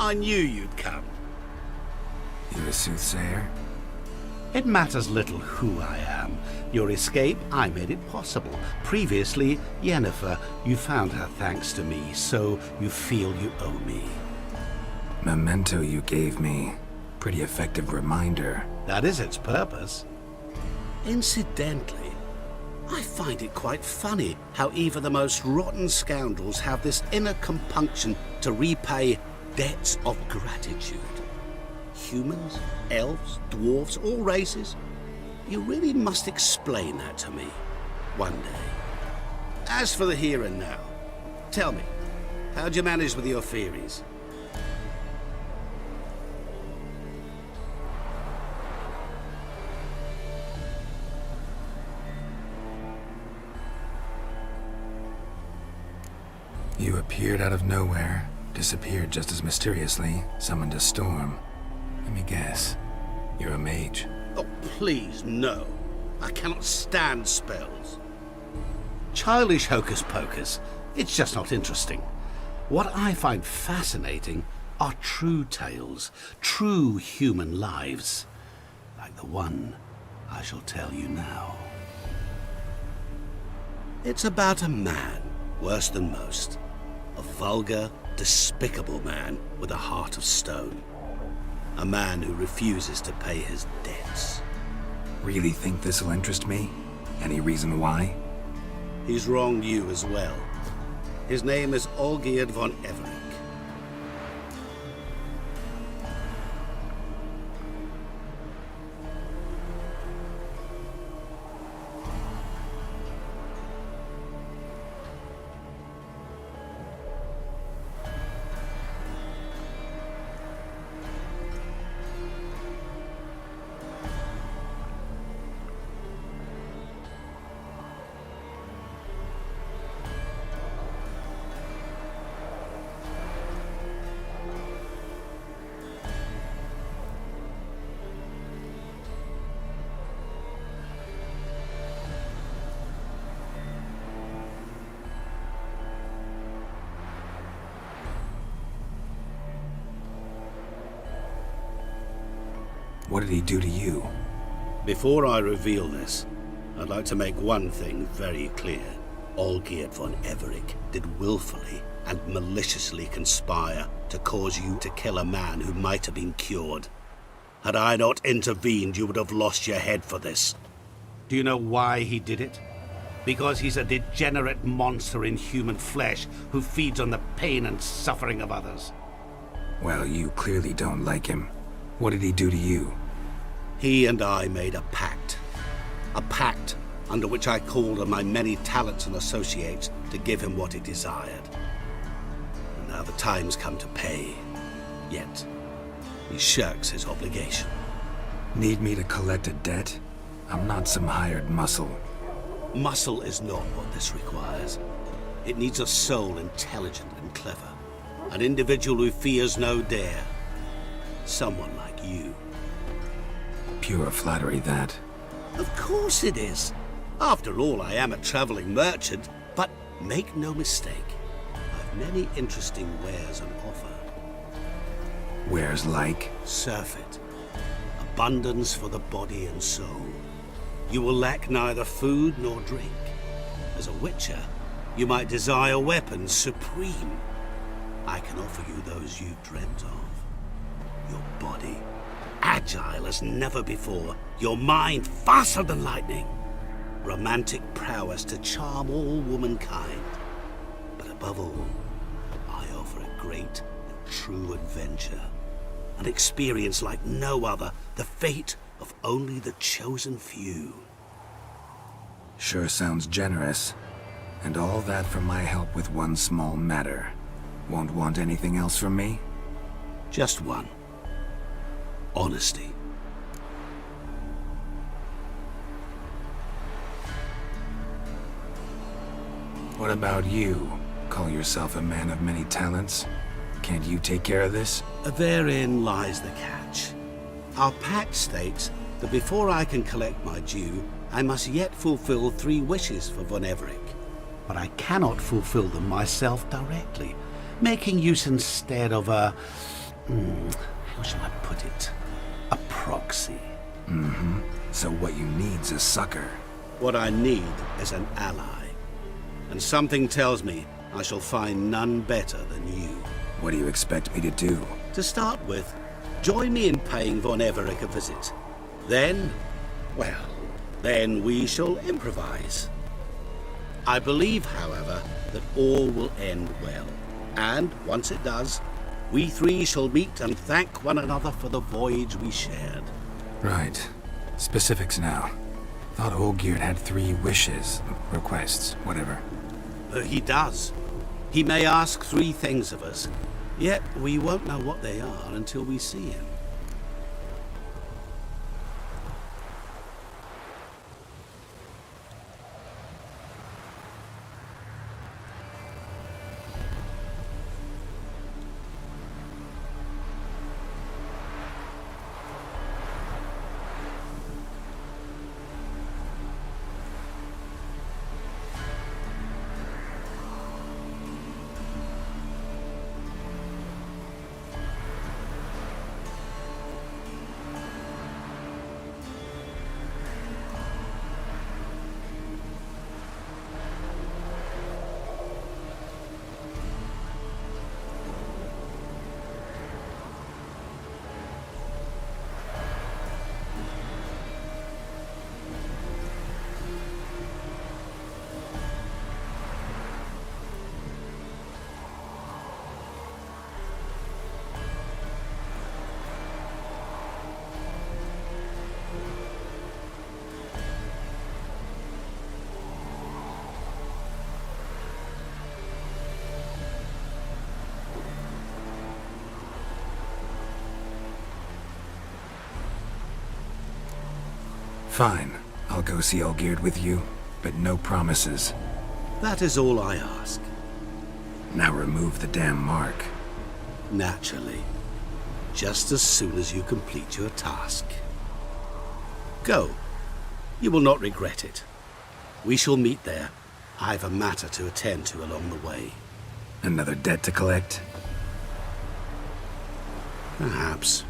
Speaker 13: I knew you'd come.
Speaker 3: You a soothsayer?
Speaker 13: It matters little who I am. Your escape, I made it possible. Previously, Yennefer, you found her thanks to me, so you feel you owe me.
Speaker 3: Memento you gave me. Pretty effective reminder.
Speaker 13: That is its purpose. Incidentally, I find it quite funny how even the most rotten scoundrels have this inner compunction to repay debts of gratitude. Humans, elves, dwarves, all races. You really must explain that to me one day. As for the here and now, tell me, how'd you manage with your theories?
Speaker 3: You appeared out of nowhere, disappeared just as mysteriously, summoned a storm. Let me guess. You're a mage.
Speaker 13: Oh, please, no. I cannot stand spells. Childish hocus pocus. It's just not interesting. What I find fascinating are true tales, true human lives, like the one I shall tell you now. It's about a man, worse than most. A vulgar, despicable man with a heart of stone. A man who refuses to pay his debts.
Speaker 3: Really think this'll interest me? Any reason why?
Speaker 13: He's wronged you as well. His name is Olgierd von Everett.
Speaker 3: What did he do to you?
Speaker 13: Before I reveal this, I'd like to make one thing very clear. Olgierd von Everett did willfully and maliciously conspire to cause you to kill a man who might have been cured. Had I not intervened, you would have lost your head for this. Do you know why he did it? Because he's a degenerate monster in human flesh who feeds on the pain and suffering of others.
Speaker 3: Well, you clearly don't like him. What did he do to you?
Speaker 13: He and I made a pact. A pact under which I called on my many talents and associates to give him what he desired. And now the time's come to pay. Yet, he shirks his obligation.
Speaker 3: Need me to collect a debt? I'm not some hired muscle.
Speaker 13: Muscle is not what this requires. It needs a soul intelligent and clever. An individual who fears no dare. Someone like you.
Speaker 3: Pure flattery, that.
Speaker 13: Of course it is. After all, I am a traveling merchant, but make no mistake. I've many interesting wares on offer.
Speaker 3: Wares like?
Speaker 13: Surfeit. Abundance for the body and soul. You will lack neither food nor drink. As a witcher, you might desire weapons supreme. I can offer you those you've dreamt of. Your body, agile as never before. Your mind, faster than lightning. Romantic prowess to charm all womankind. But above all, I offer a great and true adventure. An experience like no other, the fate of only the chosen few.
Speaker 3: Sure sounds generous. And all that for my help with one small matter. Won't want anything else from me?
Speaker 13: Just one. Honesty.
Speaker 3: What about you? Call yourself a man of many talents? Can't you take care of this?
Speaker 13: Therein lies the catch. Our pact states that before I can collect my due, I must yet fulfill 3 wishes for von Everett. But I cannot fulfill them myself directly, making use instead of a... how shall I put it? A proxy.
Speaker 3: Mm-hmm. So what you need's a sucker.
Speaker 13: What I need is an ally. And something tells me I shall find none better than you.
Speaker 3: What do you expect me to do?
Speaker 13: To start with, join me in paying von Everett a visit. Then, well, then we shall improvise. I believe, however, that all will end well. And once it does, we 3 shall meet and thank one another for the voyage we shared.
Speaker 3: Right. Specifics now. Thought Olgierd had 3 wishes, requests, whatever.
Speaker 13: He does. He may ask 3 things of us, yet we won't know what they are until we see him.
Speaker 3: Fine. I'll go see Olgierd with you, but no promises.
Speaker 13: That is all I ask.
Speaker 3: Now remove the damn mark.
Speaker 13: Naturally. Just as soon as you complete your task. Go. You will not regret it. We shall meet there. I've a matter to attend to along the way.
Speaker 3: Another debt to collect?
Speaker 13: Perhaps.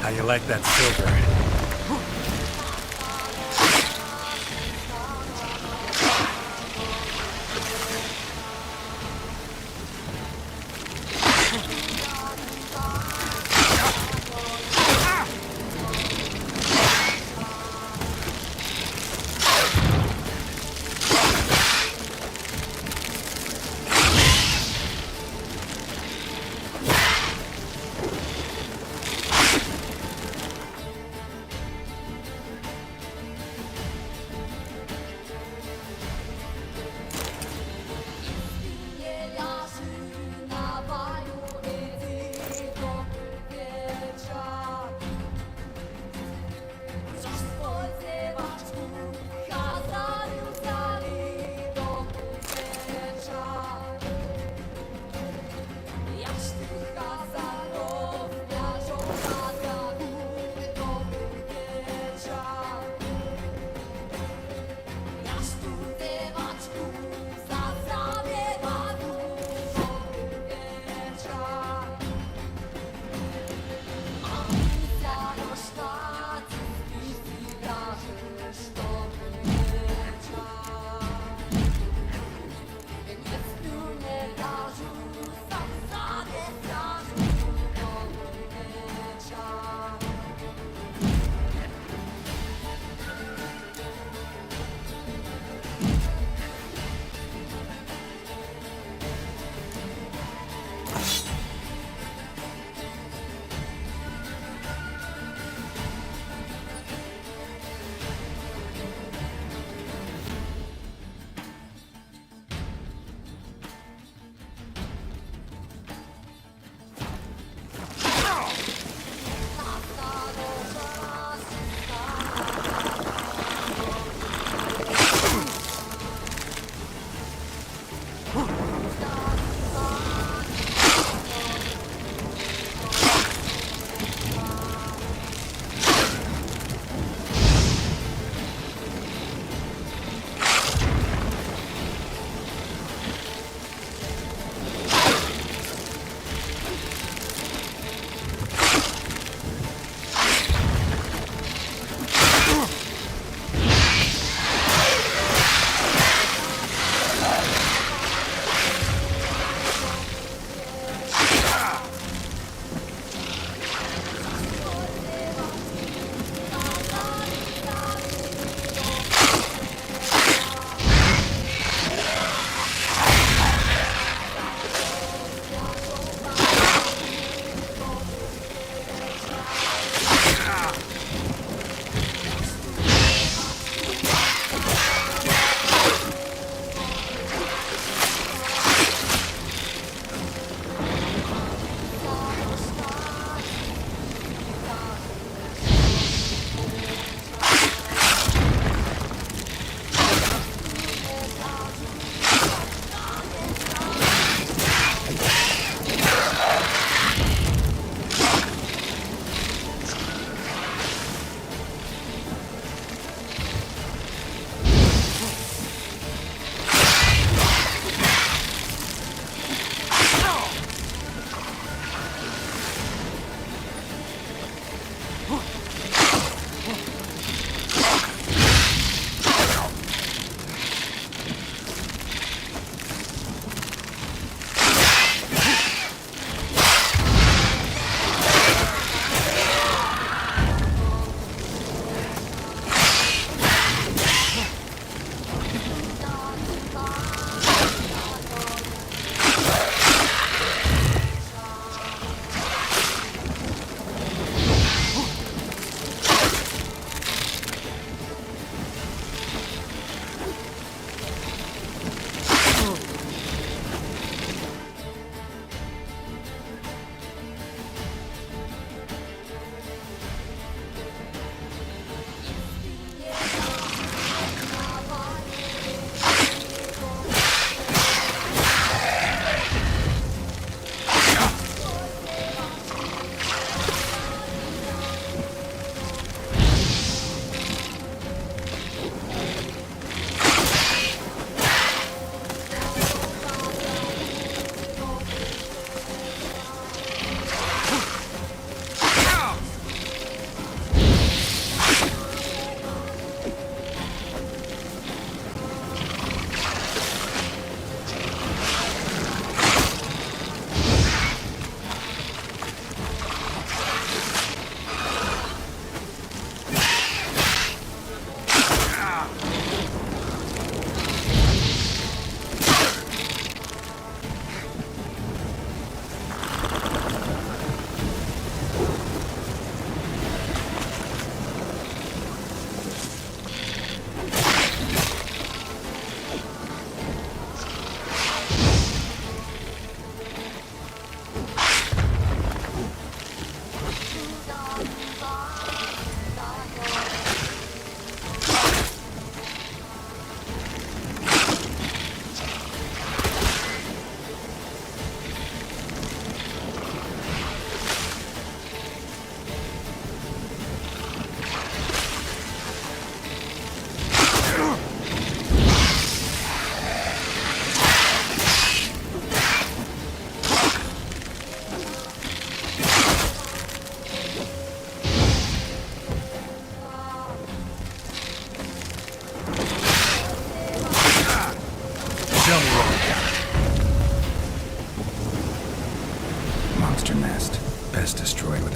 Speaker 3: How you like that silver?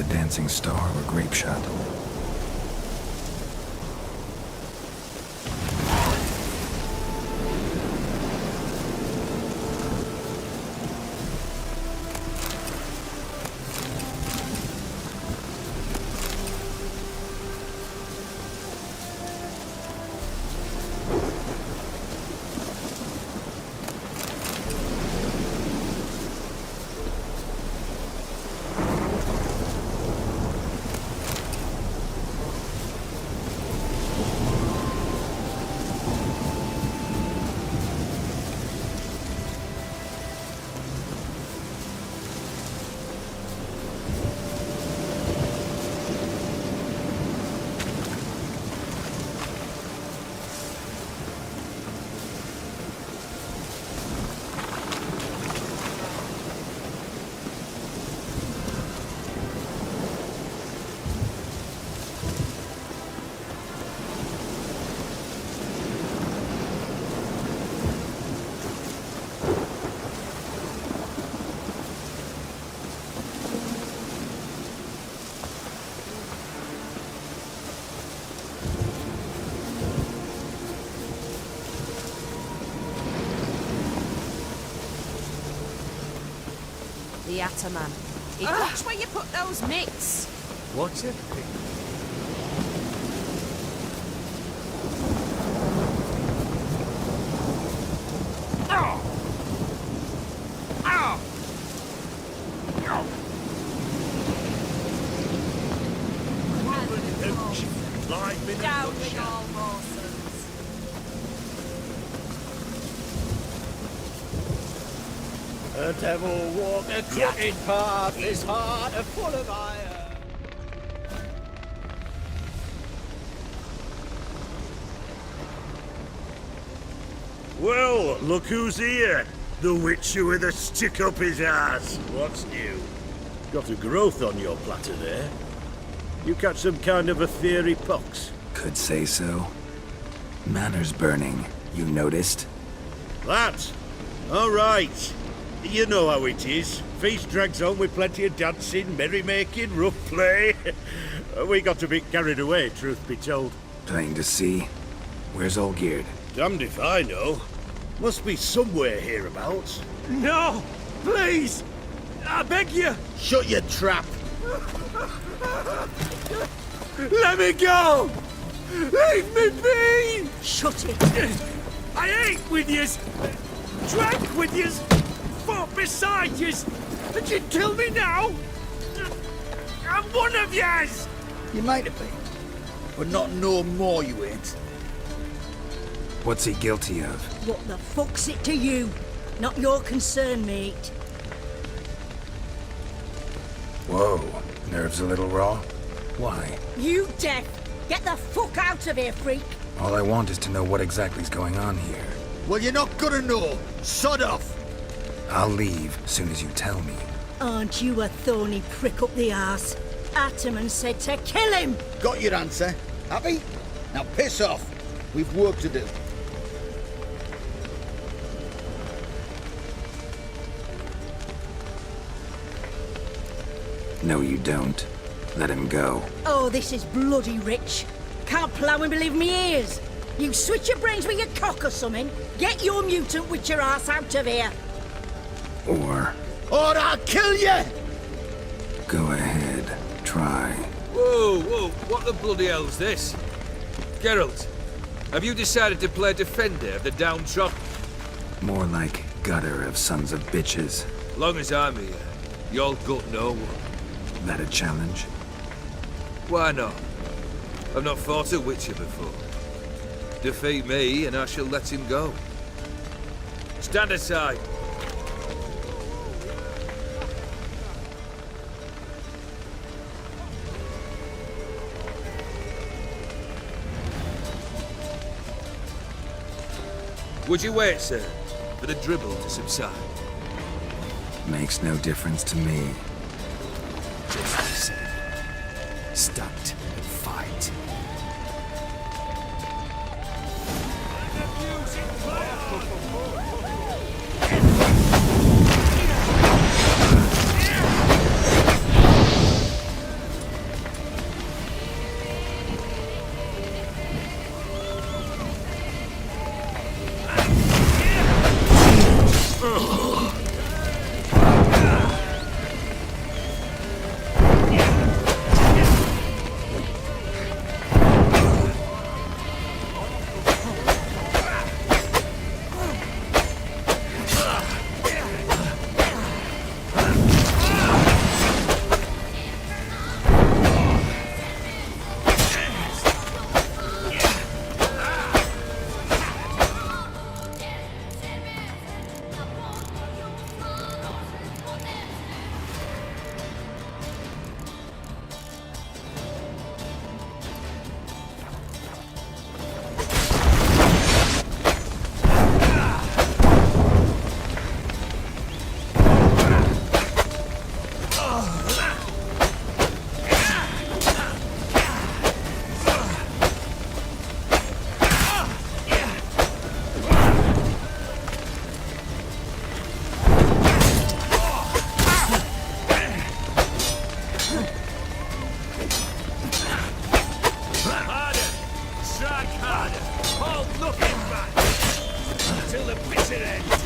Speaker 3: dancing star or grape shot.
Speaker 20: The Ataman. Watch where you put those mitts.
Speaker 15: What's it?
Speaker 1: Ow! Ow! Ow!
Speaker 20: Down with all morsels.
Speaker 12: The devil walk a crooked path, his heart a full of iron.
Speaker 1: Well, look who's here. The Witcher with a stick up his ass. What's new? Got a growth on your platter there. You catch some kind of a fiery pox?
Speaker 3: Could say so. Manor's burning, you noticed?
Speaker 1: That? All right. You know how it is. Feast drags on with plenty of dancing, merrymaking, rough play. We got a bit carried away, truth be told.
Speaker 3: Plain to see. Where's Olgierd?
Speaker 1: Damned if I know. Must be somewhere hereabouts.
Speaker 12: No! Please! I beg you!
Speaker 1: Shut your trap!
Speaker 12: Let me go! Leave me be!
Speaker 14: Shut it!
Speaker 12: I ate with yous! Drank with yous! Fought beside yous! And you'd kill me now? I'm one of yous!
Speaker 6: You might have been, but not no more you ain't.
Speaker 3: What's he guilty of?
Speaker 14: What the fuck's it to you? Not your concern, mate.
Speaker 3: Whoa, nerves a little raw? Why?
Speaker 14: You deaf! Get the fuck out of here, freak!
Speaker 3: All I want is to know what exactly is going on here.
Speaker 6: Well, you're not gonna know. Sod off!
Speaker 3: I'll leave as soon as you tell me.
Speaker 14: Aren't you a thorny prick up the arse? Ataman said to kill him!
Speaker 6: Got your answer. Happy? Now piss off. We've work to do.
Speaker 3: No, you don't. Let him go.
Speaker 14: Oh, this is bloody rich. Can't plough and believe me ears. You switch your brains with your cock or something. Get your mutant with your ass out of here.
Speaker 3: Or
Speaker 6: I'll kill you!
Speaker 3: go ahead. Try.
Speaker 15: Whoa, whoa, what the bloody hell's this? Geralt, have you decided to play defender of the downtrodden?
Speaker 3: More like gutter of sons of bitches.
Speaker 15: Long as I'm here, you'll gut no one.
Speaker 3: That a challenge?
Speaker 15: Why not? I've not fought a Witcher before. Defeat me and I shall let him go. Stand aside. Would you wait, sir, for the dribble to subside?
Speaker 3: Makes no difference to me.
Speaker 13: Just listen. Stand and fight.
Speaker 12: Till the bitter end.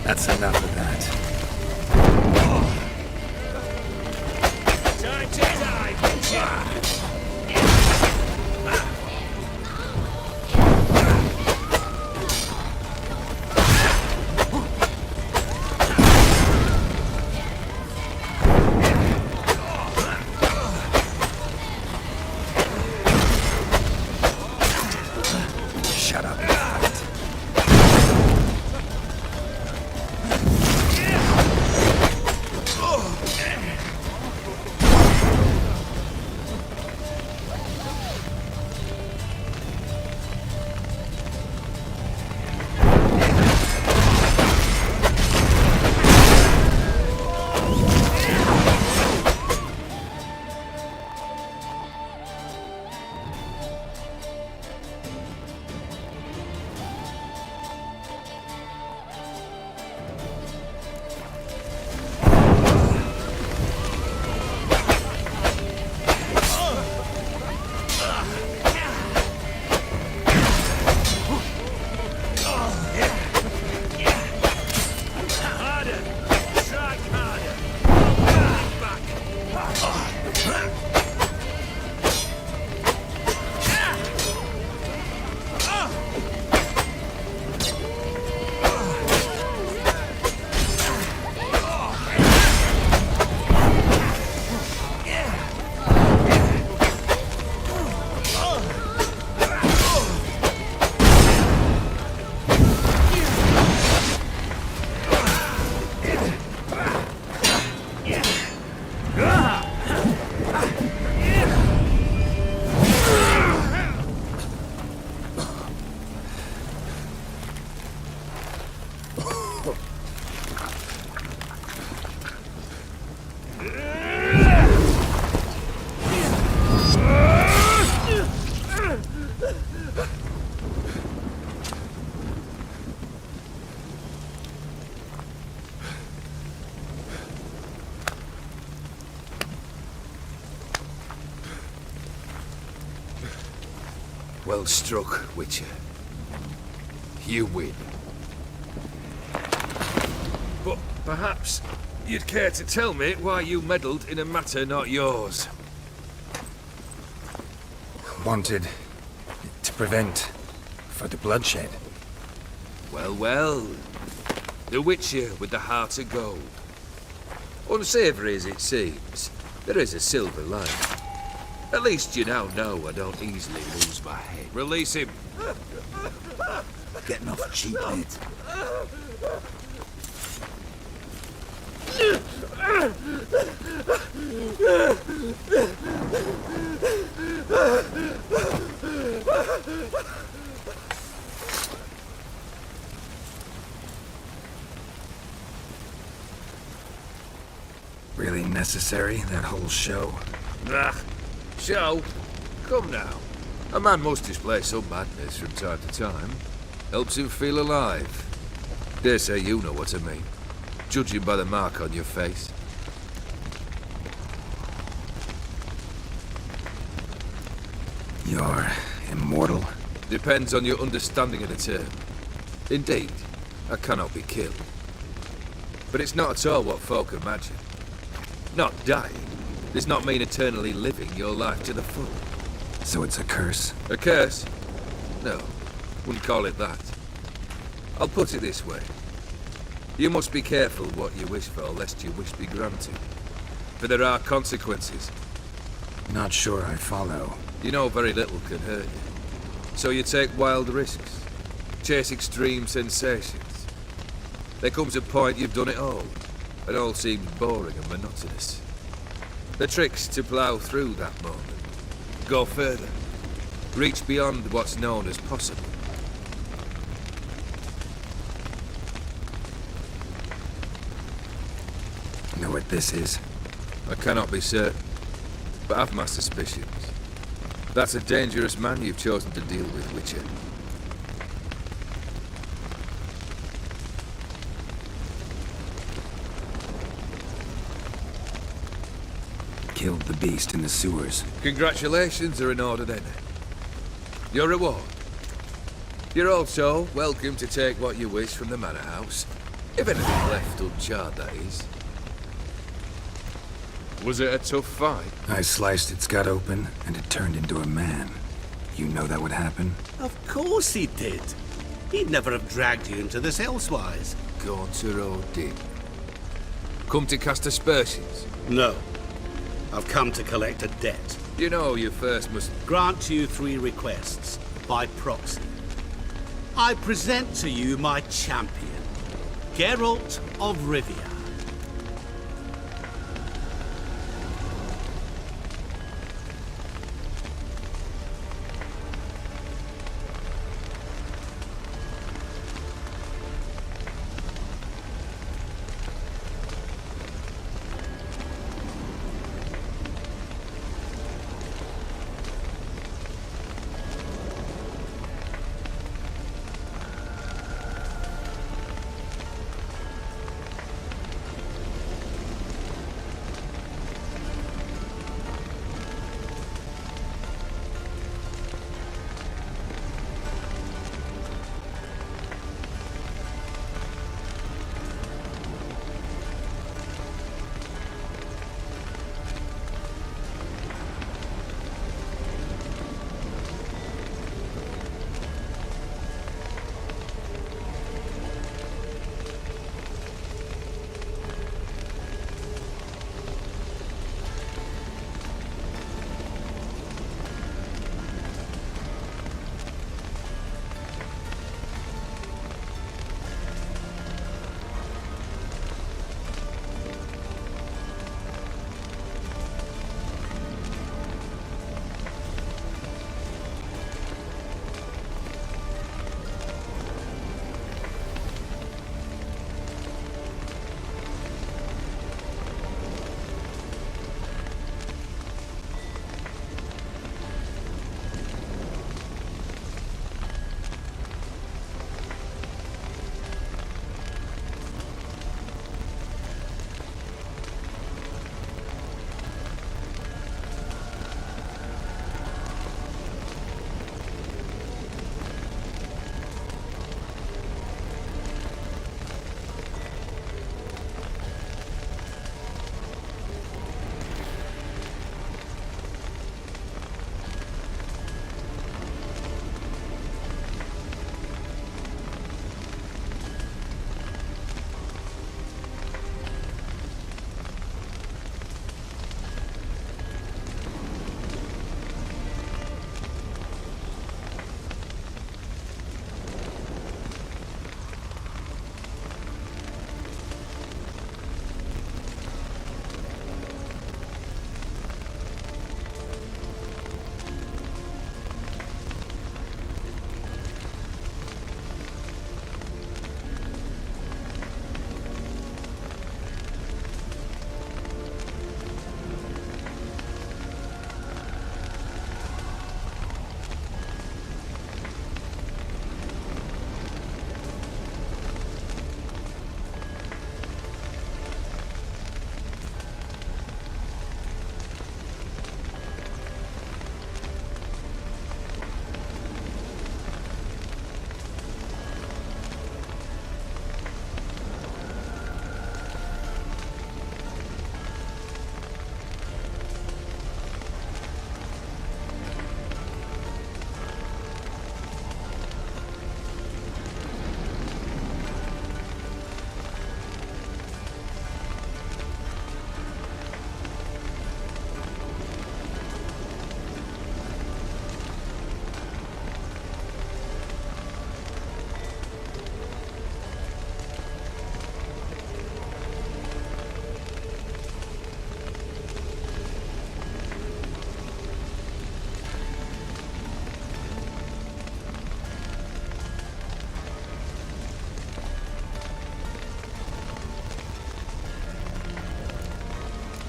Speaker 3: That's enough of that.
Speaker 12: Time to die, Witcher!
Speaker 3: Shut up.
Speaker 15: Well struck, Witcher. You win. But perhaps you'd care to tell me why you meddled in a matter not yours.
Speaker 3: Wanted to prevent further bloodshed.
Speaker 15: Well, well. The Witcher with the heart of gold. Unsavoury as it seems, there is a silver lining. At least you now know I don't easily lose my head. Release him.
Speaker 6: Getting off cheap, mate.
Speaker 3: Really necessary, that whole show?
Speaker 15: Ah, show? Come now. A man must display some madness from time to time. Helps him feel alive. Dare say you know what I mean. Judging by the mark on your face.
Speaker 3: You're immortal?
Speaker 15: Depends on your understanding of the term. Indeed, I cannot be killed. But it's not at all what folk imagine. Not dying does not mean eternally living your life to the full.
Speaker 3: So it's a curse?
Speaker 15: A curse? No, wouldn't call it that. I'll put it this way. You must be careful what you wish for, lest your wish be granted. For there are consequences.
Speaker 3: Not sure I follow.
Speaker 15: You know very little can hurt you. So you take wild risks. Chase extreme sensations. There comes a point you've done it all. It all seems boring and monotonous. The trick's to plough through that moment. Go further. Reach beyond what's known as possible.
Speaker 3: Know what this is?
Speaker 15: I cannot be certain, but I've my suspicions. That's a dangerous man you've chosen to deal with, Witcher.
Speaker 3: Killed the beast in the sewers.
Speaker 15: Congratulations are in order then. Your reward. You're also welcome to take what you wish from the manor house. If anything left uncharred, that is. Was it a tough fight?
Speaker 3: I sliced its gut open, and it turned into a man. You know that would happen?
Speaker 13: Of course he did. He'd never have dragged you into this elsewise.
Speaker 15: Gaunter did. Come to cast aspersions?
Speaker 13: No. I've come to collect a debt.
Speaker 15: You know you first must
Speaker 13: grant you 3 requests, by proxy. I present to you my champion, Geralt of Rivia.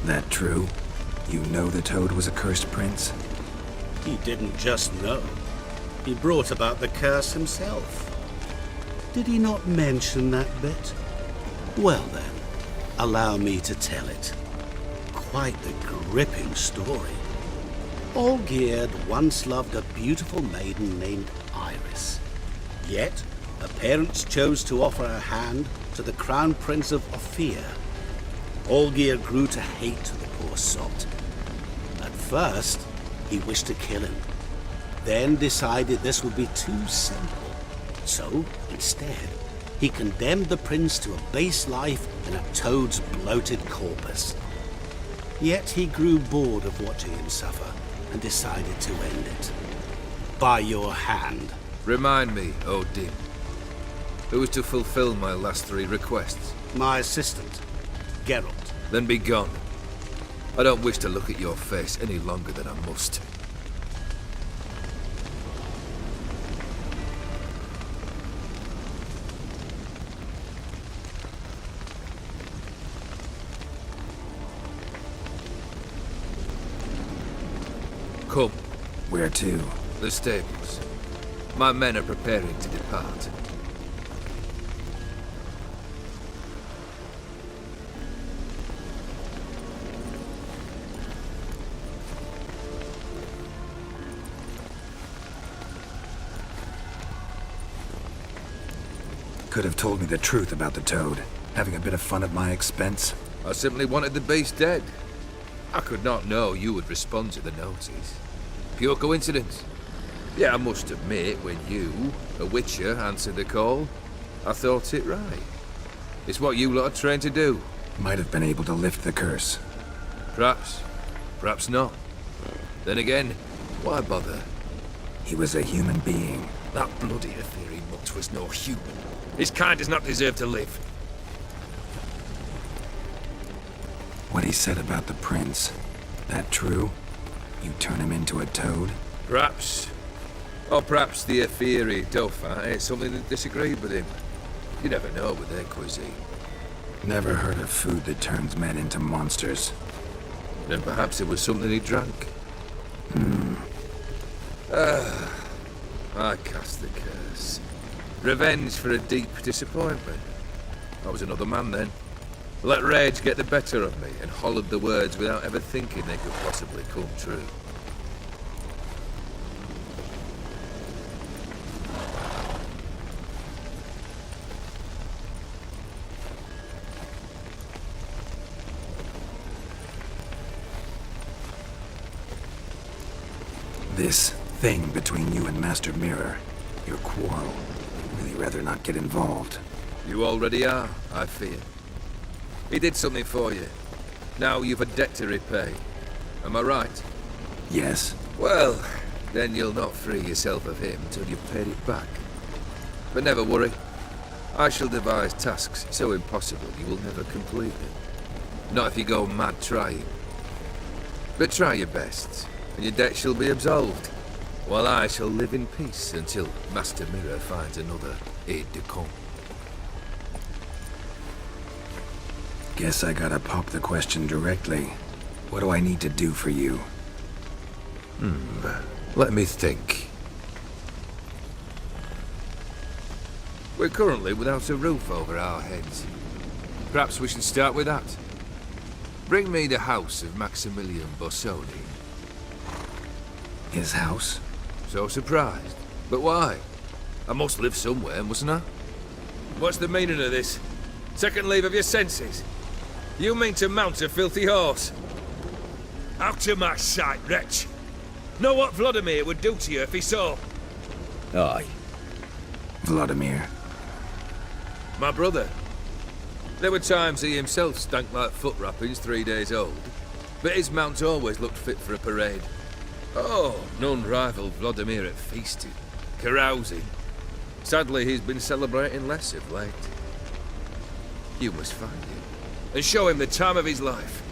Speaker 3: That true? You know the Toad was a cursed prince?
Speaker 13: He didn't just know. He brought about the curse himself. Did he not mention that bit? Well then, allow me to tell it. Quite the gripping story. Olgierd once loved a beautiful maiden named Iris. Yet, her parents chose to offer her hand to the Crown Prince of Ophir. Olgierd grew to hate the poor sot. At first, he wished to kill him, then decided this would be too simple. So, instead, he condemned the prince to a base life in a toad's bloated corpus. Yet he grew bored of watching him suffer and decided to end it. By your hand.
Speaker 15: Remind me, Odin. Who was to fulfill my last 3 requests?
Speaker 13: My assistant, Geralt.
Speaker 15: Then be gone. I don't wish to look at your face any longer than I must. Come.
Speaker 3: Where to?
Speaker 15: The stables. My men are preparing to depart.
Speaker 3: Could have told me the truth about the Toad, having a bit of fun at my expense.
Speaker 15: I simply wanted the beast dead. I could not know you would respond to the notice. Pure coincidence. Yeah, I must admit, when you, a witcher, answered the call, I thought it right. It's what you lot are trained to do.
Speaker 3: Might have been able to lift the curse.
Speaker 15: Perhaps. Perhaps not. Then again, why bother?
Speaker 3: He was a human being.
Speaker 15: That bloody Aetheri mutt was no human. His kind does not deserve to live.
Speaker 3: What he said about the prince, that true? You turn him into a toad?
Speaker 15: Perhaps. Or perhaps the Aetheri Dauphin ate something that disagreed with him. You never know with their cuisine.
Speaker 3: Never heard of food that turns men into monsters.
Speaker 15: Then perhaps it was something he drank. I cast the curse. Revenge for a deep disappointment. I was another man then. Let rage get the better of me and hollered the words without ever thinking they could possibly come true.
Speaker 3: This thing between you and Master Mirror, your quarrel, really rather not get involved.
Speaker 15: You already are, I fear. He did something for you. Now you've a debt to repay. Am I right?
Speaker 3: Yes.
Speaker 15: Well, then you'll not free yourself of him till you've paid it back. But never worry. I shall devise tasks so impossible you will never complete them. Not if you go mad trying. But try your best, and your debt shall be absolved, while I shall live in peace until Master Mirror finds another aide-de-camp.
Speaker 3: Guess I gotta pop the question directly. What do I need to do for you?
Speaker 15: Let me think. We're currently without a roof over our heads. Perhaps we should start with that. Bring me the house of Maximilian Bossoni.
Speaker 3: His house?
Speaker 15: So surprised. But why? I must live somewhere, mustn't I? What's the meaning of this? Second leave of your senses? You mean to mount a filthy horse? Out of my sight, wretch! Know what Vladimir would do to you if he saw?
Speaker 3: Aye. Vladimir.
Speaker 15: My brother. There were times he himself stank like foot wrappings 3 days old, but his mount always looked fit for a parade. Oh, none rivaled Vladimir at feasting, carousing. Sadly, he's been celebrating less of late. You must find him, and show him the time of his life.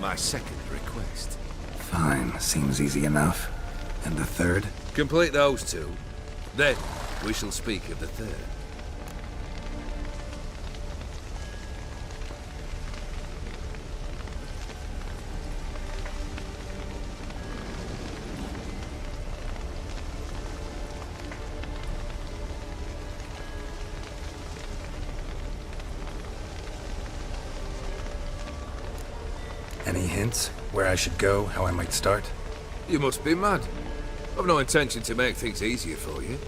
Speaker 15: My second request.
Speaker 3: Fine, seems easy enough. And the third?
Speaker 15: Complete those two. Then, we shall speak of the third.
Speaker 3: hints? Where I should go, how I might start?
Speaker 15: You must be mad. I've no intention to make things easier for you.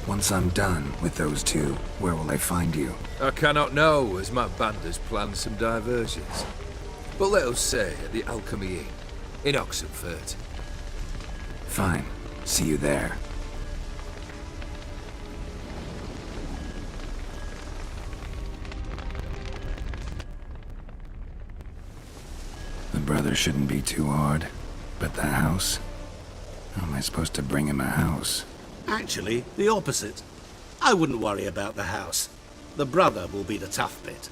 Speaker 3: Once I'm done with those two, where will I find you?
Speaker 15: I cannot know, as my band has planned some diversions. But let us say at the Alchemy Inn, in Oxenfurt.
Speaker 3: Fine. See you there. The brother shouldn't be too hard. But the house? How am I supposed to bring him a house?
Speaker 13: Actually, the opposite. I wouldn't worry about the house. The brother will be the tough bit.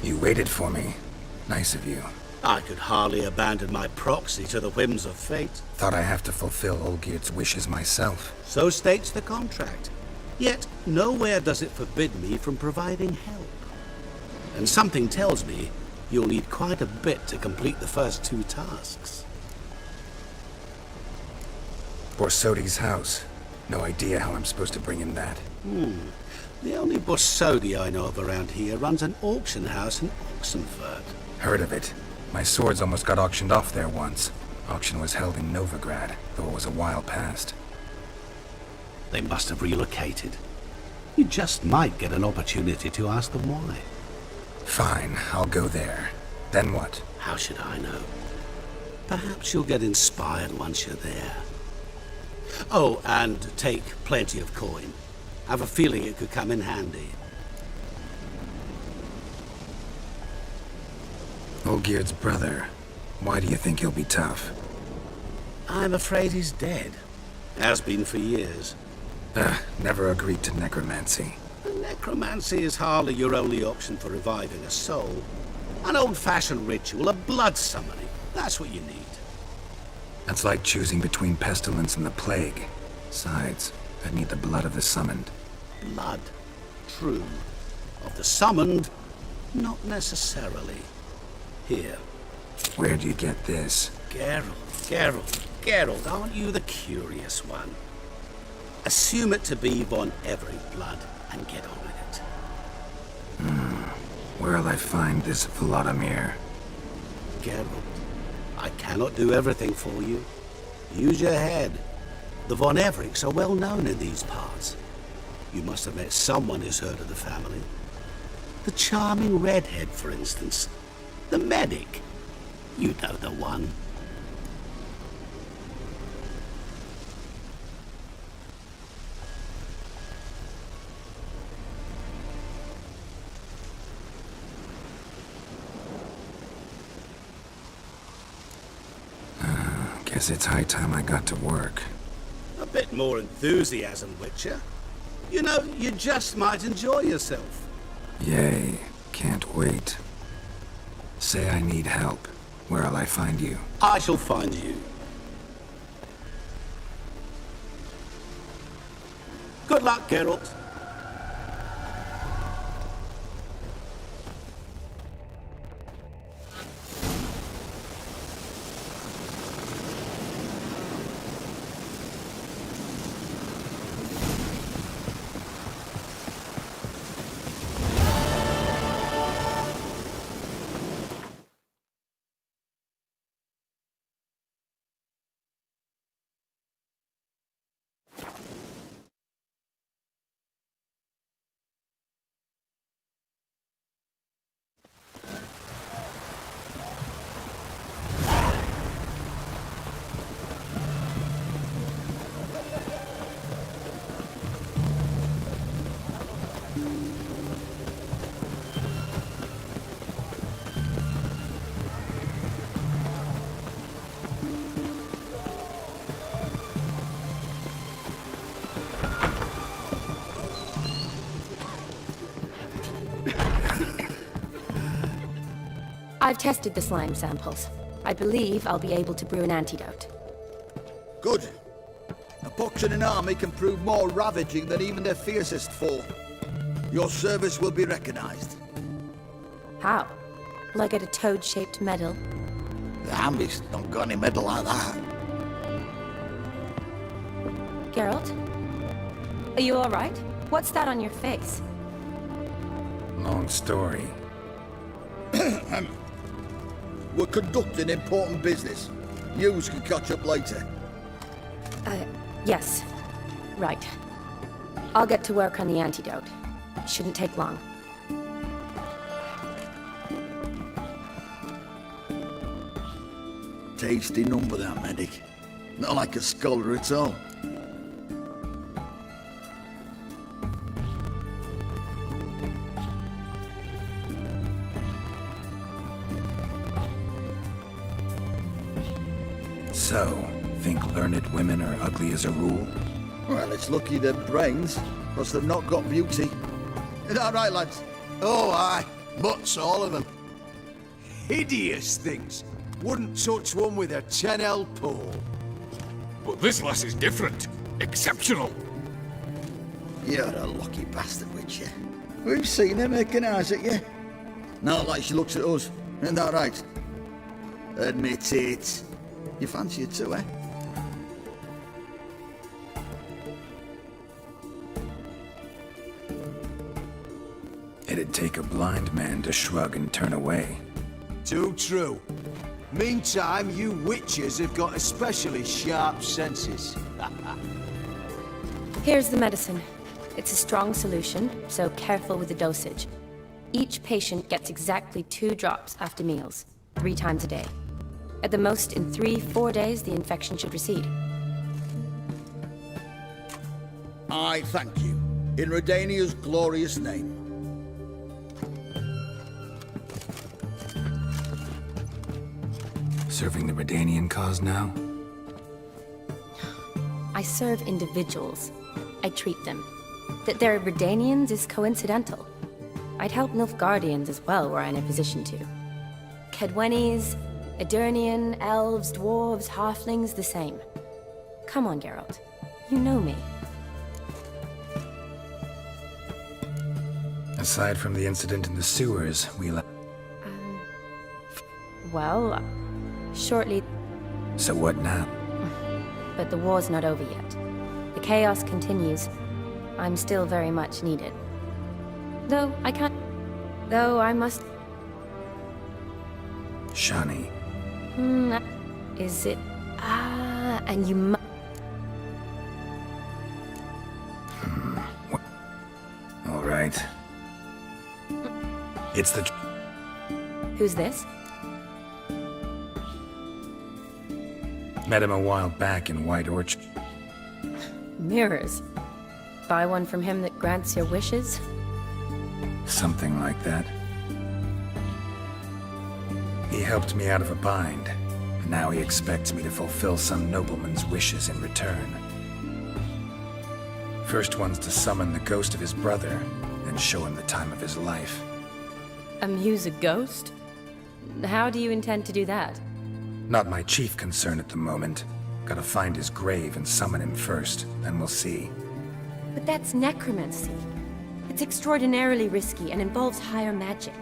Speaker 3: You waited for me. Nice of you.
Speaker 13: I could hardly abandon my proxy to the whims of fate.
Speaker 3: Thought I have to fulfill Olgierd's wishes myself.
Speaker 13: So states the contract. Yet, nowhere does it forbid me from providing help. And something tells me you'll need quite a bit to complete the first two tasks.
Speaker 3: Borsodi's house. No idea how I'm supposed to bring him that.
Speaker 13: The only Borsodi I know of around here runs an auction house in Oxenfurt.
Speaker 3: Heard of it. My swords almost got auctioned off there once. Auction was held in Novigrad, though it was a while past.
Speaker 13: They must have relocated. You just might get an opportunity to ask them why.
Speaker 3: Fine, I'll go there. Then what?
Speaker 13: How should I know? Perhaps you'll get inspired once you're there. Oh, and take plenty of coin. I have a feeling it could come in handy.
Speaker 3: Olgierd's brother. Why do you think he'll be tough?
Speaker 13: I'm afraid he's dead. Has been for years.
Speaker 3: Never agreed to necromancy.
Speaker 13: Necromancy is hardly your only option for reviving a soul. An old-fashioned ritual of blood summoning. That's what you need.
Speaker 3: That's like choosing between pestilence and the plague. Besides, I'd need the blood of the summoned.
Speaker 13: Blood. True. Of the summoned, not necessarily. Here.
Speaker 3: Where'd you get this?
Speaker 13: Geralt, aren't you the curious one? Assume it to be Von Every blood and get on with it.
Speaker 3: Where'll I find this Vladimir?
Speaker 13: Geralt, I cannot do everything for you. Use your head. The Von Evericks are well known in these parts. You must have met someone who's heard of the family. The charming redhead, for instance. The medic. You know the one.
Speaker 3: Guess it's high time I got to work.
Speaker 13: A bit more enthusiasm, Witcher. You know, you just might enjoy yourself.
Speaker 3: Yay. Can't wait. Say I need help. Where'll I find you?
Speaker 13: I shall find you. Good luck, Geralt.
Speaker 16: I've tested the slime samples. I believe I'll be able to brew an antidote.
Speaker 6: Good. A pox in an army can prove more ravaging than even their fiercest foe. Your service will be recognized.
Speaker 16: How? Will I get a toad-shaped medal?
Speaker 6: The army's not got any medal like that.
Speaker 16: Geralt? Are you alright? What's that on your face?
Speaker 3: Long story.
Speaker 6: We're conducting important business. Yous can catch up later.
Speaker 16: Yes. Right. I'll get to work on the antidote. Shouldn't take long.
Speaker 6: Tasty number, that medic. Not like a scholar at all.
Speaker 3: So, think learned women are ugly as a rule?
Speaker 6: Well, it's lucky they're brains, because they've not got beauty. Is that right, lads?
Speaker 11: Oh, aye. Mutts, all of them. Hideous things. Wouldn't touch one with a 10L pole.
Speaker 19: But this lass is different. Exceptional.
Speaker 6: You're a lucky bastard, Witcher. We've seen her making eyes at you. Not like she looks at us. Isn't that right? Admit it. You fancy it too, eh?
Speaker 3: It'd take a blind man to shrug and turn away.
Speaker 11: Too true. Meantime, you witches have got especially sharp senses.
Speaker 16: Here's the medicine. It's a strong solution, so careful with the dosage. Each patient gets exactly 2 drops after meals, 3 times a day. At the most, in 3-4 days, the infection should recede.
Speaker 6: I thank you. In Redania's glorious name.
Speaker 3: Serving the Redanian cause now?
Speaker 16: I serve individuals. I treat them. That they're Redanians is coincidental. I'd help Nilfgaardians as well were I in a position to. Kedwenis, Edirnian, elves, dwarves, halflings, the same. Come on, Geralt. You know me.
Speaker 3: Aside from the incident in the sewers,
Speaker 16: Well, shortly...
Speaker 3: So what now?
Speaker 16: But the war's not over yet. The chaos continues. I'm still very much needed. Though I must...
Speaker 3: Shani.
Speaker 16: Is it... and you must...
Speaker 3: All right. It's the...
Speaker 16: Who's this?
Speaker 3: Met him a while back in White Orchard.
Speaker 16: Mirrors. Buy one from him that grants your wishes?
Speaker 3: Something like that. He helped me out of a bind, and now he expects me to fulfill some nobleman's wishes in return. First one's to summon the ghost of his brother, and show him the time of his life.
Speaker 16: Amuse a ghost? How do you intend to do that?
Speaker 3: Not my chief concern at the moment. Gotta find his grave and summon him first, then we'll see.
Speaker 16: But that's necromancy. It's extraordinarily risky and involves higher magic.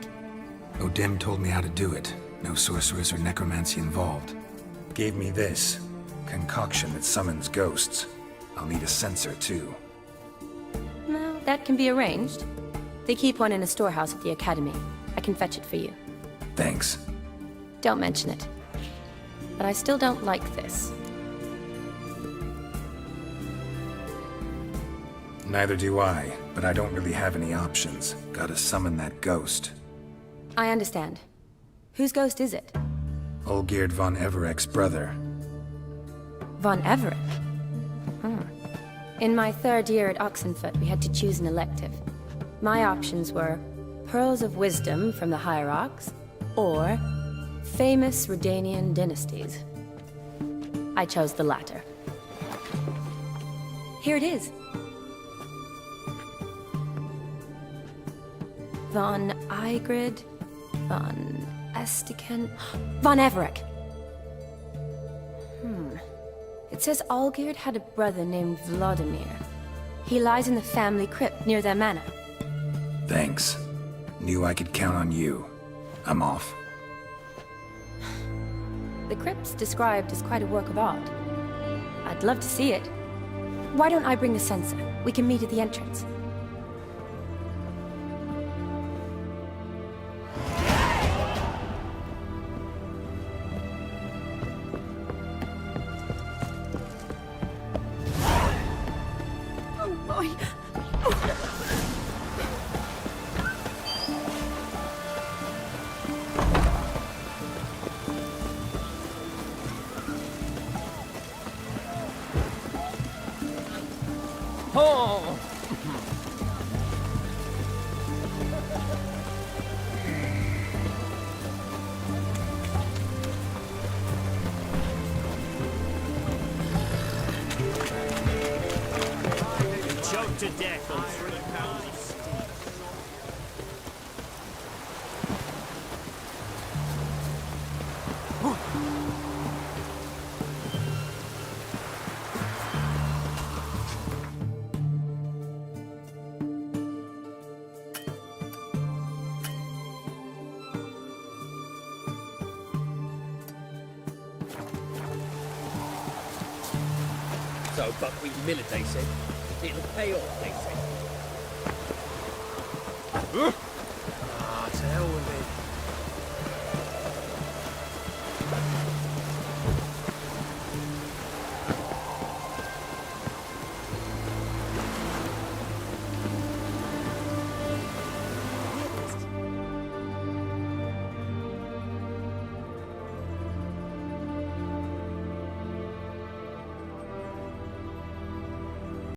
Speaker 3: Odim told me how to do it. No sorcerers or necromancy involved. Gave me this. Concoction that summons ghosts. I'll need a censer, too.
Speaker 16: No, that can be arranged. They keep one in a storehouse at the academy. I can fetch it for you.
Speaker 3: Thanks.
Speaker 16: Don't mention it. But I still don't like this.
Speaker 3: Neither do I, but I don't really have any options. Gotta summon that ghost.
Speaker 16: I understand. Whose ghost is it?
Speaker 3: Olgierd von Evereck's brother.
Speaker 16: Von Everett? In my 3rd year at Oxenfoot, we had to choose an elective. My options were Pearls of Wisdom from the Hierarchs, or famous Redanian dynasties. I chose the latter. Here it is. Von Igrid, von Estican... Von Everett. It says Olgierd had a brother named Vladimir. He lies in the family crypt near their manor.
Speaker 3: Thanks. Knew I could count on you. I'm off.
Speaker 16: The crypt's described as quite a work of art. I'd love to see it. Why don't I bring the sensor? We can meet at the entrance.
Speaker 14: Oh my!
Speaker 12: Oh!
Speaker 2: Choked to death on 3 pounds of steak.
Speaker 7: So buckwheat millet, they said. It'll pay off, they said.